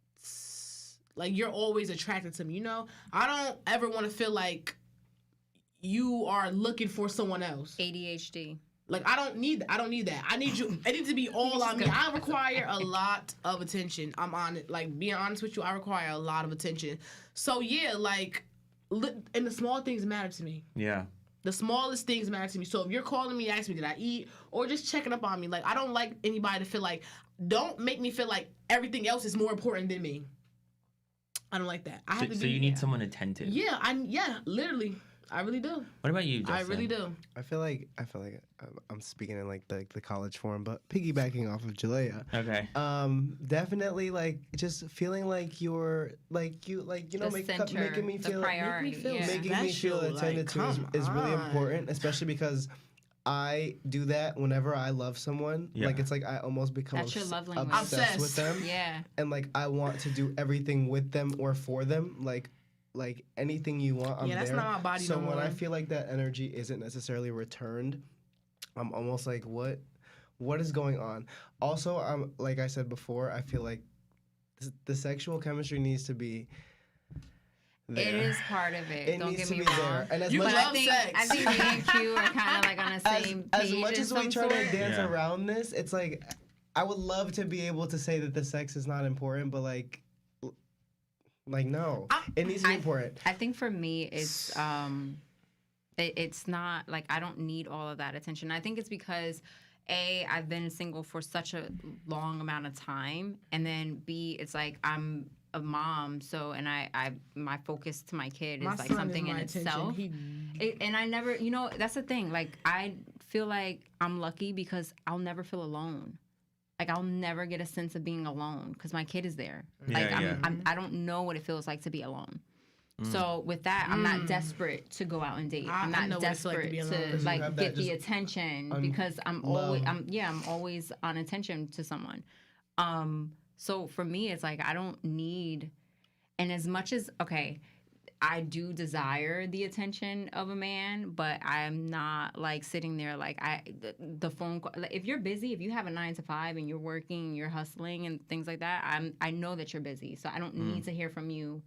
like, you're always attracted to me, you know? I don't ever want to feel like you are looking for someone else. ADHD. Like, I don't need that. I need you. It needs to be all on me. I require a lot of attention. I'm on it. Like, being honest with you, I require a lot of attention. So yeah, like, and the small things matter to me. Yeah. The smallest things matter to me. So if you're calling me, asking me, did I eat? Or just checking up on me. Like, I don't like anybody to feel like, don't make me feel like everything else is more important than me. I don't like that. I have to So you need someone attentive. Yeah, literally. I really do. What about you, Justin? I really do. I feel like I'm speaking in like the college form, but piggybacking off of Jalayah. Okay. Definitely like just feeling like you're like you know The making center, me the feel priority. Yeah. making me feel special, attended like, to is really come important, especially because I do that whenever I love someone. Yeah. Like, it's like I almost become That's your love language. obsessed with them. Yeah. And like I want to do everything with them or for them. Like anything you want, I'm Yeah, that's there. not my body So no when I more. feel like that energy isn't necessarily returned, I'm almost like, what is going on? Also, I'm like I said before, I feel like the sexual chemistry needs to be there. It is part of it. It Don't needs get to me be wrong. there. And as You much But love I sex. think me and Q are kind of like on the same page. as much in as we some try to sort. dance Yeah. around this, it's like I would love to be able to say that the sex is not important, but like Like, no, it needs to be important. I think for me, it's not like I don't need all of that attention. I think it's because I've been single for such a long amount of time, and then B, it's like I'm a mom, so and my focus to my kid is like something in itself. And I never, that's the thing. Like I feel like I'm lucky because I'll never feel alone. Like I'll never get a sense of being alone because my kid is there. Like I don't know what it feels like to be alone. So with that, I'm not desperate to go out and date. I'm not desperate to like get the attention because I'm always on attention to someone. So for me, it's like I don't need, and as much as I do desire the attention of a man, but I'm not like sitting there like the phone call. Like, if you're busy, if you have a 9 to 5 and you're working, you're hustling and things like that, I know that you're busy, so I don't need to hear from you.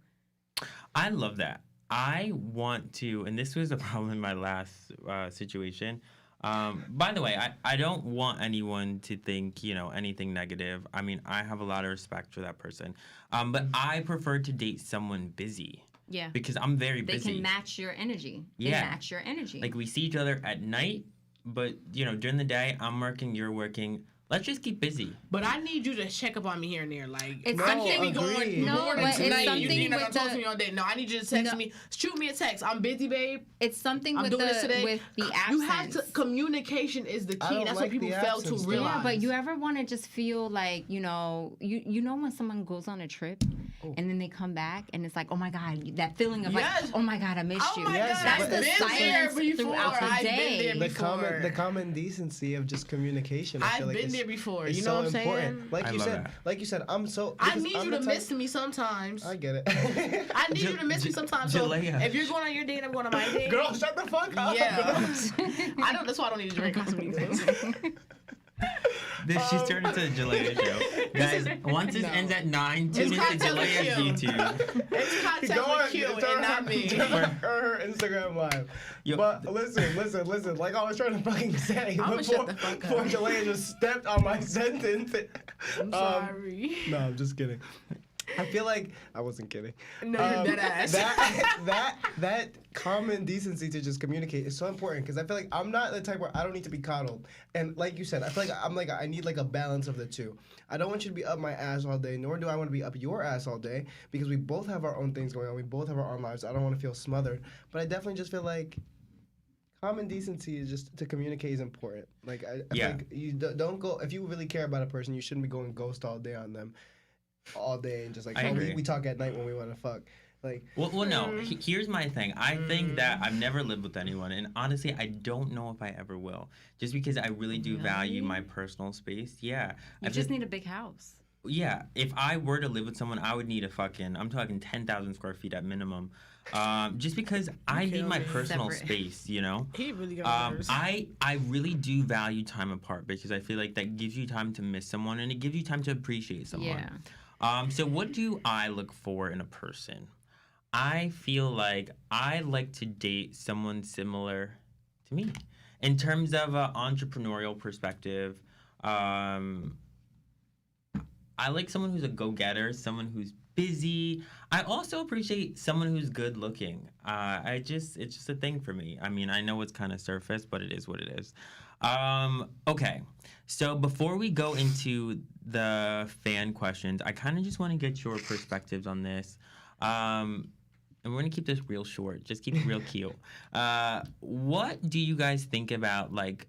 I love that. I want to, and this was a problem in my last situation. By the way, I don't want anyone to think, anything negative. I mean, I have a lot of respect for that person. But I prefer to date someone busy. Yeah. Because I'm very busy. They can match your energy. They match your energy. Like, we see each other at night, but, during the day, I'm working, you're working. Let's just keep busy. But I need you to check up on me here and there. Like, it's I can't be going morning to night. Something with talk to me all day. No, I need you to text me. Shoot me a text. I'm busy, babe. It's something with the absence. You have to. Communication is the key. That's what people fail to realize. Yeah, but you ever want to just feel like you know when someone goes on a trip and then they come back and it's like, oh my god, that feeling of like, oh my god, I missed you. Yes, that's the silence throughout the day. The common decency of just communication. I've been there before. You know what I'm saying? Like you said, I need you to miss me sometimes. I get it. I need you to miss me sometimes. So if you're going on your date, I'm going on my date. Girl, shut the fuck up. Yeah. That's why I don't need to drink Casamigos. She's turned into a Jalayah show. Guys, once this ends at 9, tune into Jalayah's YouTube. It's content with Q and not me. Her Instagram live. But listen. Like I was trying to fucking say before Jalayah just stepped on my sentence. I'm sorry. No, I'm just kidding. I feel like I wasn't kidding. No, you're dead ass. That common decency to just communicate is so important because I feel like I'm not the type where I don't need to be coddled. And like you said, I feel like I need like a balance of the two. I don't want you to be up my ass all day, nor do I want to be up your ass all day because we both have our own things going on. We both have our own lives. I don't want to feel smothered, but I definitely just feel like common decency is just to communicate is important. Like I think you don't go if you really care about a person, you shouldn't be going ghost all day on them. All day and just like we talk at night when we want to fuck. Like well no. Here's my thing. I think that I've never lived with anyone, and honestly, I don't know if I ever will. Just because I really do value my personal space. Yeah, you just need a big house. Yeah, if I were to live with someone, I would need I'm talking 10,000 square feet at minimum. Just because I need my personal space, He really got I really do value time apart because I feel like that gives you time to miss someone and it gives you time to appreciate someone. Yeah. So what do I look for in a person? I feel like I like to date someone similar to me. In terms of an entrepreneurial perspective, I like someone who's a go-getter, someone who's busy. I also appreciate someone who's good looking. It's just a thing for me. I mean, I know it's kind of surface, but it is what it is. Okay, so before we go into the fan questions, I kind of just want to get your perspectives on this. And we're going to keep this real short. Just keep it real cute. What do you guys think about, like,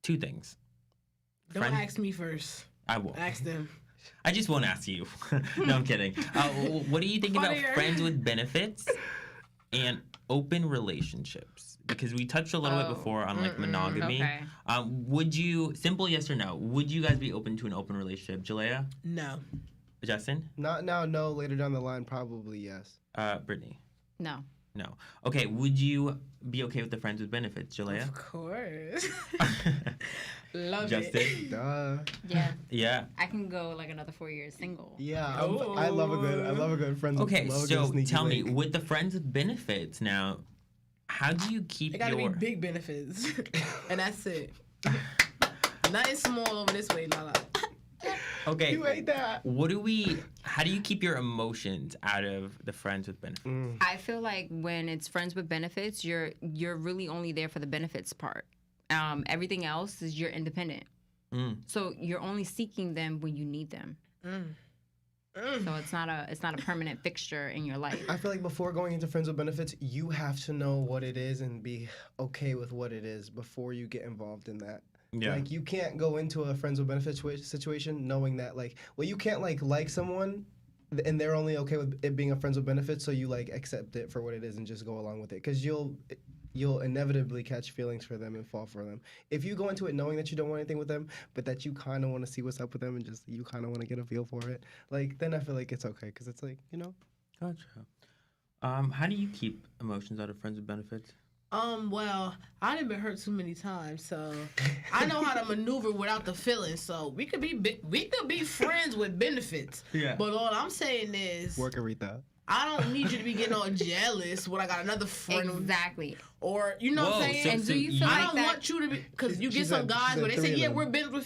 2 things? Don't ask me first. I will. Ask them. I just won't ask you. No, I'm kidding. What do you think about friends with benefits and open relationships? Because we touched a little bit before on, like, monogamy. Okay. Would you, simple yes or no, would you guys be open to an open relationship? Jalayah? No. Justin? Not now, no. Later down the line, probably yes. Brittany? No. No. Okay, would you be okay with the friends with benefits, Jalayah? Of course. Love Justin? it. Duh. Yeah. Yeah. I can go like another 4 years single. Yeah, I love a good friend. Okay, so tell me, with the friends with benefits now, how do you keep It gotta be big benefits. And that's it. Nothing small over this way, Lala. Okay. You hate that. How do you keep your emotions out of the friends with benefits? I feel like when it's friends with benefits, you're really only there for the benefits part. Everything else is you're independent. So you're only seeking them when you need them. So it's not a permanent fixture in your life. I feel like before going into friends with benefits, you have to know what it is and be okay with what it is before you get involved in that. Yeah. Like, you can't go into a friends with benefits situation knowing that, like, well, you can't, like someone and they're only okay with it being a friends with benefits, so you, like, accept it for what it is and just go along with it. Because you'll inevitably catch feelings for them and fall for them. If you go into it knowing that you don't want anything with them, but that you kind of want to see what's up with them and just you kind of want to get a feel for it, like, then I feel like it's okay. Because it's like, you know. Gotcha. How do you keep emotions out of friends with benefits? Well, I done been hurt too many times, so I know how to maneuver without the feelings. So we could be friends with benefits. Yeah. But all I'm saying is, Work, Aretha. I don't need you to be getting all jealous when I got another friend. Exactly. Or, you know what I'm saying? And do you feel I like don't that? want you to be, because you She get some said- guys she where said they say, three yeah, of them.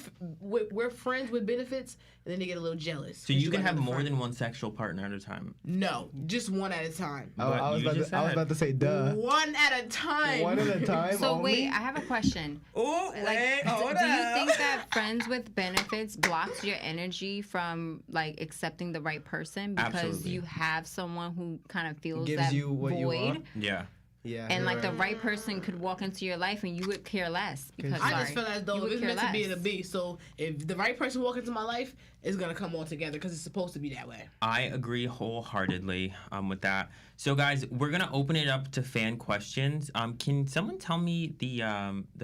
we're friends with benefits, and then they get a little jealous. So 'cause you can got have another more friend. than one sexual partner at a time. No, just one at a time. I was you about just to, I was said- about to say, duh. One at a time. One at a time. So only? wait, I have a question. Oh, Like, wait, do hold you up. think that friends with benefits blocks your energy from like accepting the right person because Absolutely. you have someone who kind of fills Gives that you what void, you want? Yeah. Yeah. and you're like the right. right person could walk into your life and you would care less because I I sorry, just feel as you though would if it's care meant to be, less. it'll be. So if the right person walk into my life, it's gonna come all together because it's supposed to be that way. I agree wholeheartedly with that. So guys, we're gonna open it up to fan questions. Can someone tell me the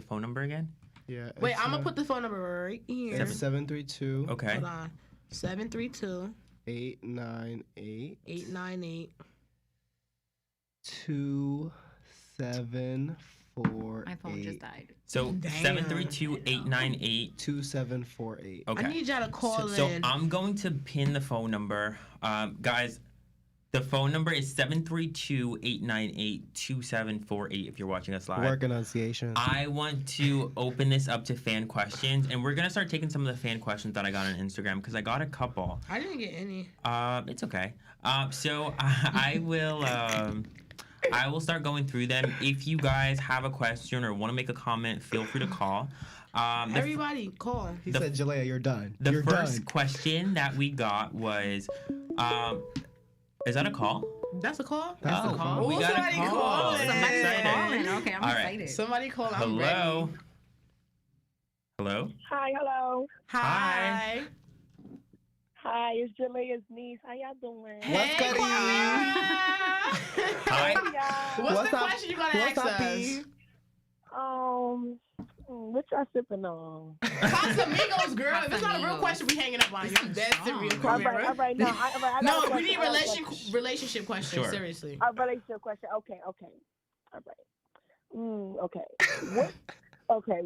phone number again? Yeah. Wait, I'm gonna put the phone number right here. It's 732 Okay. Hold on. 732 898 898 2748. My phone just died. So Damn. 732-898. 2748. Okay. I need y'all to call So in. I'm going to pin the phone number. Guys, the phone number is 732-898-2748 if you're watching us live. Work enunciation. I want to open this up to fan questions, and we're going to start taking some of the fan questions that I got on Instagram because I got a couple. I didn't get any. It's okay. So I will start going through them. If you guys have a question or want to make a comment, feel free to call. Everybody, call. He said, Jalayah, you're done. The You're first done. question that we got was, is that a call? That's a call? That's Oh, a call. we got a somebody call. calling. I'm Somebody's excited. calling. Okay, I'm All right. excited. Somebody call. I'm Hello. ready. Hello. Hi, hello. Hi. Hi, it's Jalayah's niece. How y'all doing? What's Hey, goody? Quamira. Hi. Hey, y'all. What's the up? question you gotta What's ask up, us? P? What y'all sipping on? Casamigos, girl. If it's not a real Casamigos. question, we hanging up on you. This I'm is dead strong. serious, All right, Quamira. all right. No, I got a No, we question. need I got a question. relationship questions. Sure. Seriously. A relationship question. Okay. All right. Okay.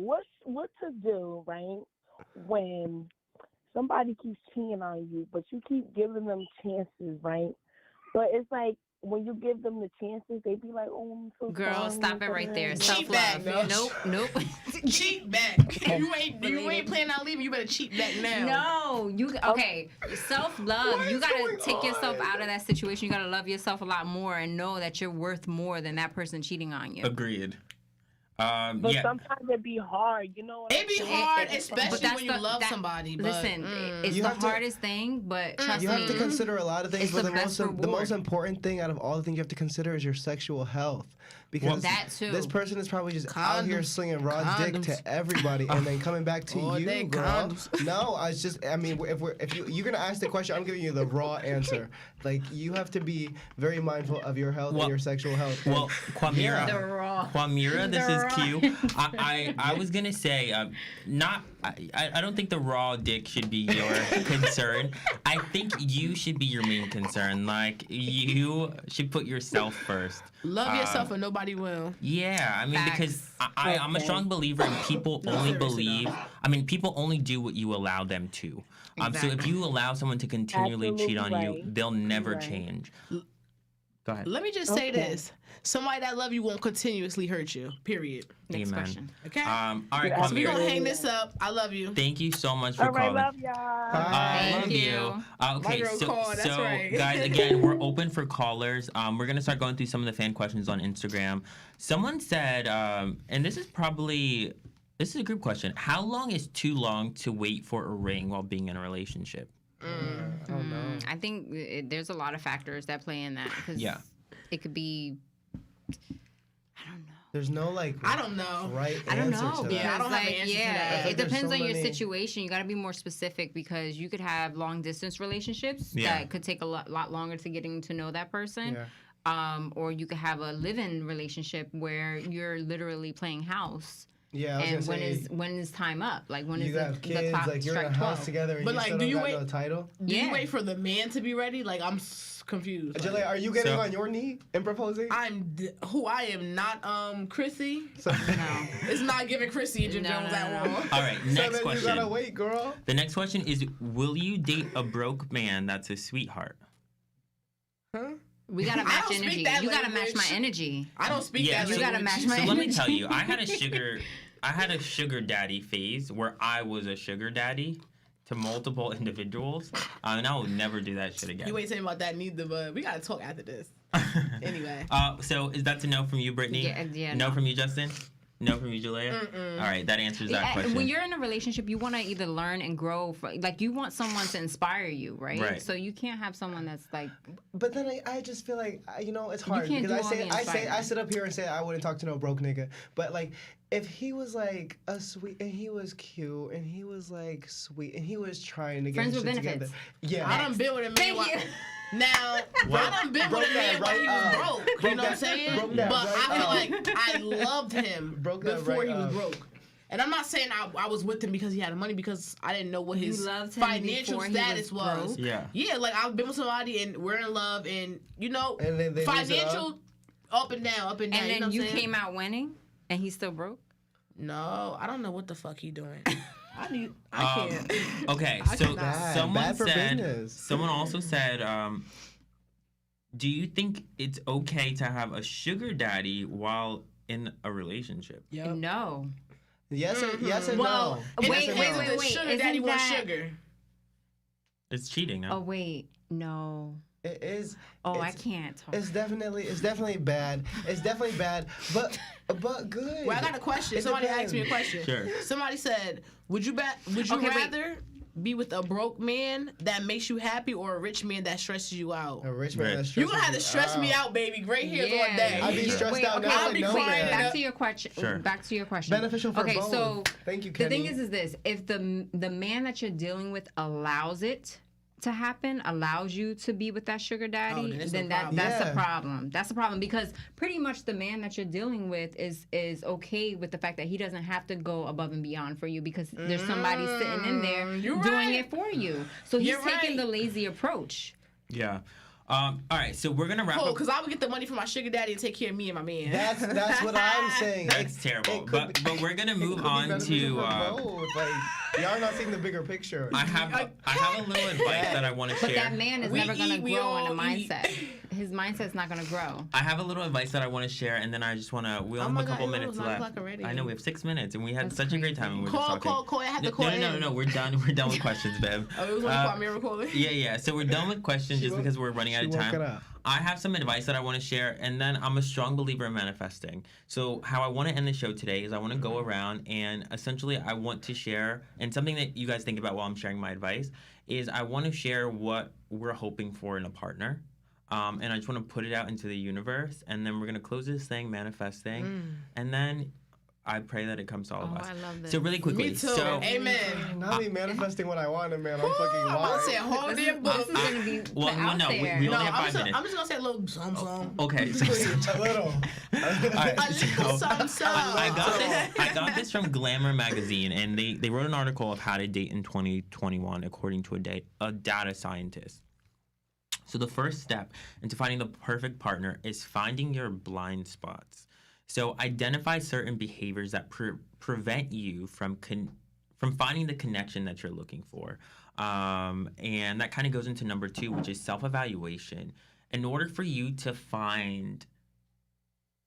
What to do, right? When somebody keeps cheating on you, but you keep giving them chances, right? But it's like when you give them the chances, they be like, "Oh, I'm so Girl, sorry." stop it right there. Cheat Self back, love. bitch. Nope. Cheat back. You ain't planning on leaving. You better cheat back now. No, okay. Self love. You gotta take yourself out of that situation. You gotta love yourself a lot more and know that you're worth more than that person cheating on you. Agreed. But Yeah. sometimes it be hard, you know. What It be I'm saying? hard, But especially that's when you love that- somebody. But, Listen, it's You the have to- hardest thing, but trust You me. have to consider a lot of things, It's but the best the reward. most important thing out of all the things you have to consider is your sexual health. Because That too. this person is probably just out here Condoms. slinging raw dick Condoms. to everybody, and then coming back to All you, day girl. condoms. No, I mean, if you're gonna ask the question, I'm giving you the raw answer. Like, you have to be very mindful of your health Well- and your sexual health. Well, Quamira. The raw. Quamira, this The is raw. cute. I was gonna say, I don't think the raw dick should be your concern. I think you should be your main concern. Like, you should put yourself first. love yourself and nobody will. Yeah, I mean, because I'm a strong believer in people only seriously, believe. I mean, people only do what you allow them to. So if Exactly. you allow someone to continually cheat on Absolutely you, right. they'll never Right. change. Go ahead. Let me just say Okay. this: somebody that love you won't continuously hurt you. Period. Next Amen. question. Okay. All right, Yeah, So we Kwame. gonna hang this up. I love you. Thank you so much for All right, calling. love y'all. Thank Love you. Okay, girl so, called, that's right. guys, again, we're open for callers. We're gonna start going through some of the fan questions on Instagram. Someone said, and this is a group question. How long is too long to wait for a ring while being in a relationship? Oh no. I think there's a lot of factors that play in that. 'Cause Yeah. it could be. I don't know. There's no like I don't know. right I don't answer know to because Yeah, I don't have an like answer to yeah, that. I it think there's depends so on your many- situation. You got to be more specific because you could have long distance relationships Yeah. that could take a lot longer to getting to know that person. Yeah. Or you could have a live-in relationship where you're literally playing house. Yeah, I was And gonna say, when is time up? Like when is you the have kids, clock like you're in strike a house 12? together, and But, you like, still do don't you got wait- no title. Do you Yeah. wait for the man to be ready? Like I'm confused. Like, Jalea, are you getting So- on your knee and proposing? I am not Chrissy. So, No. It's not giving Chrissy and Jim No, Jones no, at no, all. All right, so next then question. you gotta wait, girl. The next question is, will you date a broke man that's a sweetheart? Huh? We gotta I match don't speak energy. that You gotta match my language. energy. I don't speak Yeah, that you You language. gotta match my So energy. let me tell you, I had a sugar daddy phase where I was a sugar daddy to multiple individuals, and I will never do that shit again. You ain't saying about that neither, but we gotta talk after this. Anyway. So is that a no from you, Brittany? Yeah, No no. from you, Justin? No from you, Jalayah? All right, that answers that question. When you're in a relationship, you want to either learn and grow. Like you want someone to inspire you, right? Right. So you can't have someone that's like. But then I just feel like it's hard can't because do all the I inspiring. sit up here and say I wouldn't talk to no broke nigga. But like if he was like a sweet and he was cute and he was like sweet and he was trying to get Friends his with shit benefits. together. Yeah. I done been with a man. Thank while- you. Now, I done been with a man while he was broke. You know what I'm saying? broke that But right I feel up. like I loved him Broke that before right he was up. broke. And I'm not saying I was with him because he had money, because I didn't know what You his loved him financial before he status was was. broke? Yeah. Yeah, like I've been with somebody and we're in love, and you know, And then they lose it financial up and down, up and down. And you know then what you I'm saying? came out winning, and he's still broke. No, I don't know what the fuck he doing. I Um, can't. Okay, I so cannot. Bad for business. someone also said, do you think it's okay to have a sugar daddy while in a relationship? Yep. No. Yes and Well, no. it Wait, depends wait, if wait, the wait. Sugar Isn't daddy wants that- sugar. It's cheating, Oh no? wait, no. It is. Oh, I it's- can't talk. It's definitely bad. It's definitely bad, but good. Well, I got a question. It Somebody asked me a depends. question. Sure. Somebody said, "Would you Okay, wait. rather be with a broke man that makes you happy or a rich man that stresses you out?" A rich man Right. that You gonna have to stresses stress me out, baby. Gray hairs all day. I'd be Sure. stressed Wait, out okay, now. I'll Like, be no crying man. it Back to your question. Sure. Back to your question. Beneficial for okay, both. so Thank you, the Kenny. thing is this: if the man that you're dealing with allows it to happen, allows you to be with that sugar daddy, then it's then no problem. that's Yeah. a problem. That's a problem because pretty much the man that you're dealing with is okay with the fact that he doesn't have to go above and beyond for you because there's somebody sitting in there You're doing right. it for you. So he's You're taking right. the lazy approach. Yeah. All right, so we're going to wrap Cool, up. because I would get the money from my sugar daddy and take care of me and my man. That's what I'm saying. That's It terrible. could But be- but we're going to it move could be on beneficial to... for both. Like, y'all not seeing the bigger picture. I have a little advice that I want to But share. that man is We never going to eat, we grow in all a eat. mindset. His mindset's not going to grow. I have a little advice that I want to share, and then I just want to. We Oh only my have a couple God, it minutes was 9 left. o'clock already. I know we have 6 minutes, and we had That's such a great crazy. time. And we're just talking. Call. I have to call no, in. no. We're done. We're done with questions, babe. Oh, it was only call me a recorder? Yeah. So we're done with questions just woke- because we're running out of she woke time. it up. I have some advice that I want to share, and then I'm a strong believer in manifesting. So how I want to end the show today is I want to go around and essentially I want to share, and something that you guys think about while I'm sharing my advice is I want to share what we're hoping for in a partner. And I just want to put it out into the universe, and then we're going to close this thing, manifesting, and then I pray that it comes to all of us. I love this. So really quickly, Me too. so Amen. Not me manifesting what I wanted, man. I'm fucking I'm about to say a wild. whole This damn is, book. this is going to be put well, out no, there. we No, only have 5 I'm minutes. just gonna say a little song. Okay, so, A little. all right, A little so song. I got this from Glamour magazine, and they wrote an article of how to date in 2021 according to a data scientist. So the first step into finding the perfect partner is finding your blind spots. So identify certain behaviors that prevent you from finding the connection that you're looking for. And that kind of goes into number 2, which is self-evaluation. in order for you to find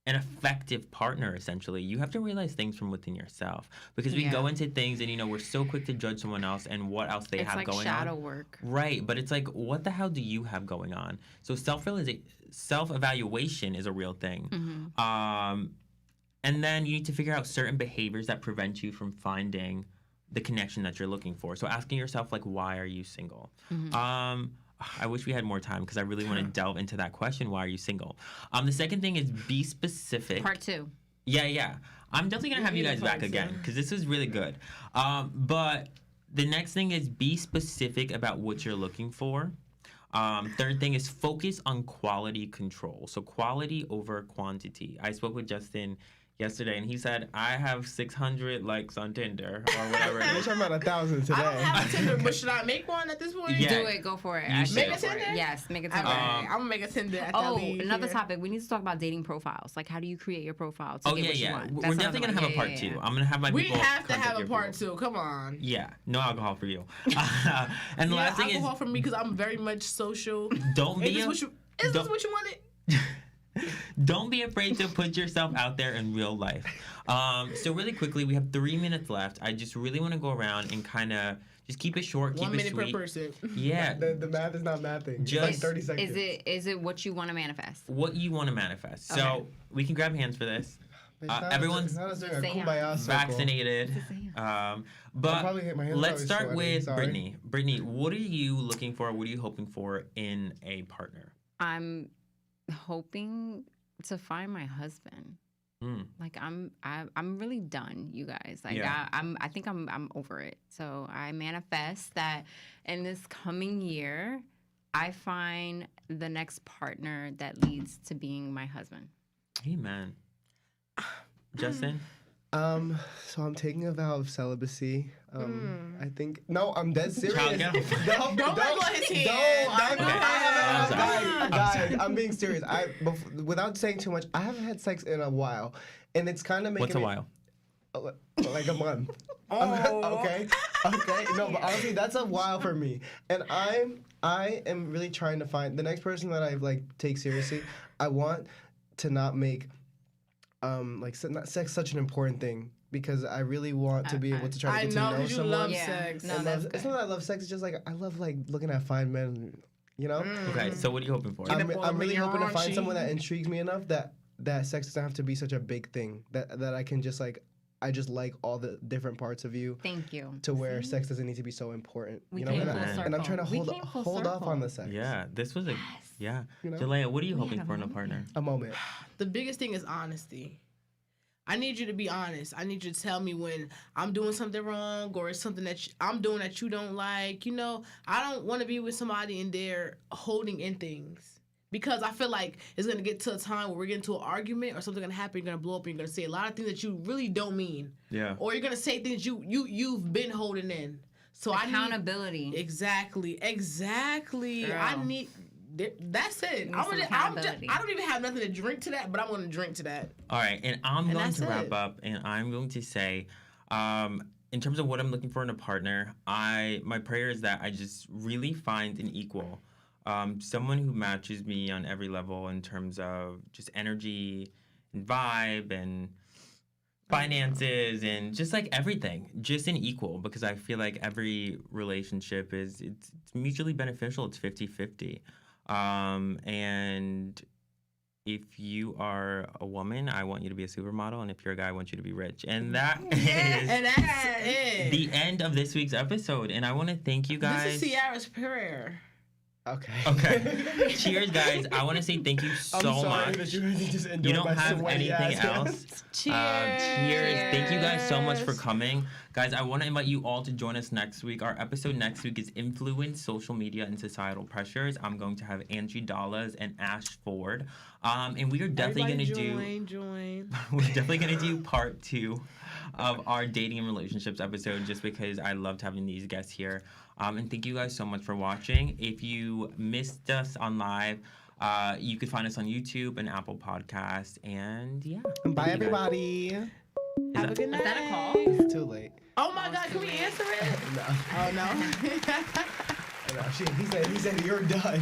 an effective partner, essentially, you have to realize things from within yourself. Because we go into things and, we're so quick to judge someone else and what else they have going on. It's like shadow work. Right. But it's like, what the hell do you have going on? So self-evaluation is a real thing. Mm-hmm. And then you need to figure out certain behaviors that prevent you from finding the connection that you're looking for. So asking yourself, like, why are you single? Mm-hmm. I wish we had more time because I really want to delve into that question. Why are you single? The second thing is be specific. Part 2. Yeah. I'm definitely going to have you guys back again because this is really good. But the next thing is be specific about what you're looking for. Third thing is focus on quality control. So quality over quantity. I spoke with Justin yesterday, and he said, I have 600 likes on Tinder or whatever. I'm talking about 1,000 today. I don't have a Tinder, but should I make one at this point? Yeah. Do it. Go for it. Make a Tinder? Yes, make a Tinder. I'm going to make a Tinder after I leave another here. topic. We need to talk about dating profiles. Like, how do you create your profile to get what you want? We're definitely going to have a part 2. I'm going to have my We people have to contact have a your part people. 2. Come on. Yeah, no alcohol for you. And the last thing is, alcohol for me because I'm very much social. don't Is be this what you wanted? Don't be afraid to put yourself out there in real life. So really quickly, we have 3 minutes left. I just really want to go around and kind of just keep it short, keep 1 it minute sweet. per person. Yeah. The math is not mathing. It's Just- like 30 seconds. Is it what you want to manifest? What you want to manifest. Okay. So we can grab hands for this. Everyone's not doing a Say kumbaya circle. vaccinated. But my hands let's are start sweaty, with sorry. Brittany. Brittany, what are you looking for? What are you hoping for in a partner? I'm hoping to find my husband. Like I'm really done, you guys. Like Yeah. I think I'm over it. So I manifest that in this coming year, I find the next partner that leads to being my husband. Amen. Justin? So I'm taking a vow of celibacy. I think I'm dead serious. Child, get off. Don't let go of his hand. Guys, I'm being serious. Without saying too much, I haven't had sex in a while, and it's kind of making What's a while? like a month. Oh. Okay. No, but honestly, that's a while for me, and I am really trying to find the next person that I take seriously. I want to not make not sex such an important thing because I really want to be able to try to get to know because you someone. love Yeah. sex. No, And that's it's not that I love sex. It's just I love looking at fine men. You know. Okay, so what are you hoping for? I'm really hoping to find raunchy. someone that intrigues me enough that sex doesn't have to be such a big thing. That I can just I just like all the different parts of you. Thank you. To where sex doesn't need to be so important. We You know, came and, full and I'm trying to circle. We came full hold off circle. on the sex. Yeah, this was yeah. You know? Jalayah, what are you We hoping had a for in a moment. partner? A moment. The biggest thing is honesty. I need you to be honest. I need you to tell me when I'm doing something wrong or it's something that I'm doing that you don't like. I don't want to be with somebody and they're holding in things. Because I feel like it's going to get to a time where we're getting to an argument or something going to happen. You're going to blow up and you're going to say a lot of things that you really don't mean. Yeah. Or you're going to say things you've been holding in. So Accountability. Exactly. Girl. I need... That's it. Need I some don't accountability. even have nothing to drink to that, but I'm going to drink to that. All right, and I'm going that's to wrap it. up, and I'm going to say, in terms of what I'm looking for in a partner, my prayer is that I just really find an equal, someone who matches me on every level in terms of just energy and vibe and finances and just everything, just an equal, because I feel like every relationship it's mutually beneficial. It's 50-50. And if you are a woman, I want you to be a supermodel, and if you're a guy, I want you to be rich. And that is And that's it. the end of this week's episode. And I want to thank you guys. This is Ciara's prayer. Okay. Okay. Cheers, guys. I want to say thank you so I'm sorry much. that you just You endured don't my have sweaty anything ass else? hands. Cheers. Thank you guys so much for coming. Guys, I want to invite you all to join us next week. Our episode next week is Influence, Social Media, and Societal Pressures. I'm going to have Angie Dallas and Ash Ford. And we are definitely going to join. we're definitely going to do part 2 of our dating and relationships episode just because I loved having these guests here. And thank you guys so much for watching. If you missed us on live, you can find us on YouTube and Apple Podcasts. And yeah. Bye, everybody. Have a good night. Is that a call? It's too late. Oh my God, can we answer it? No. Oh no. No, he said you're done.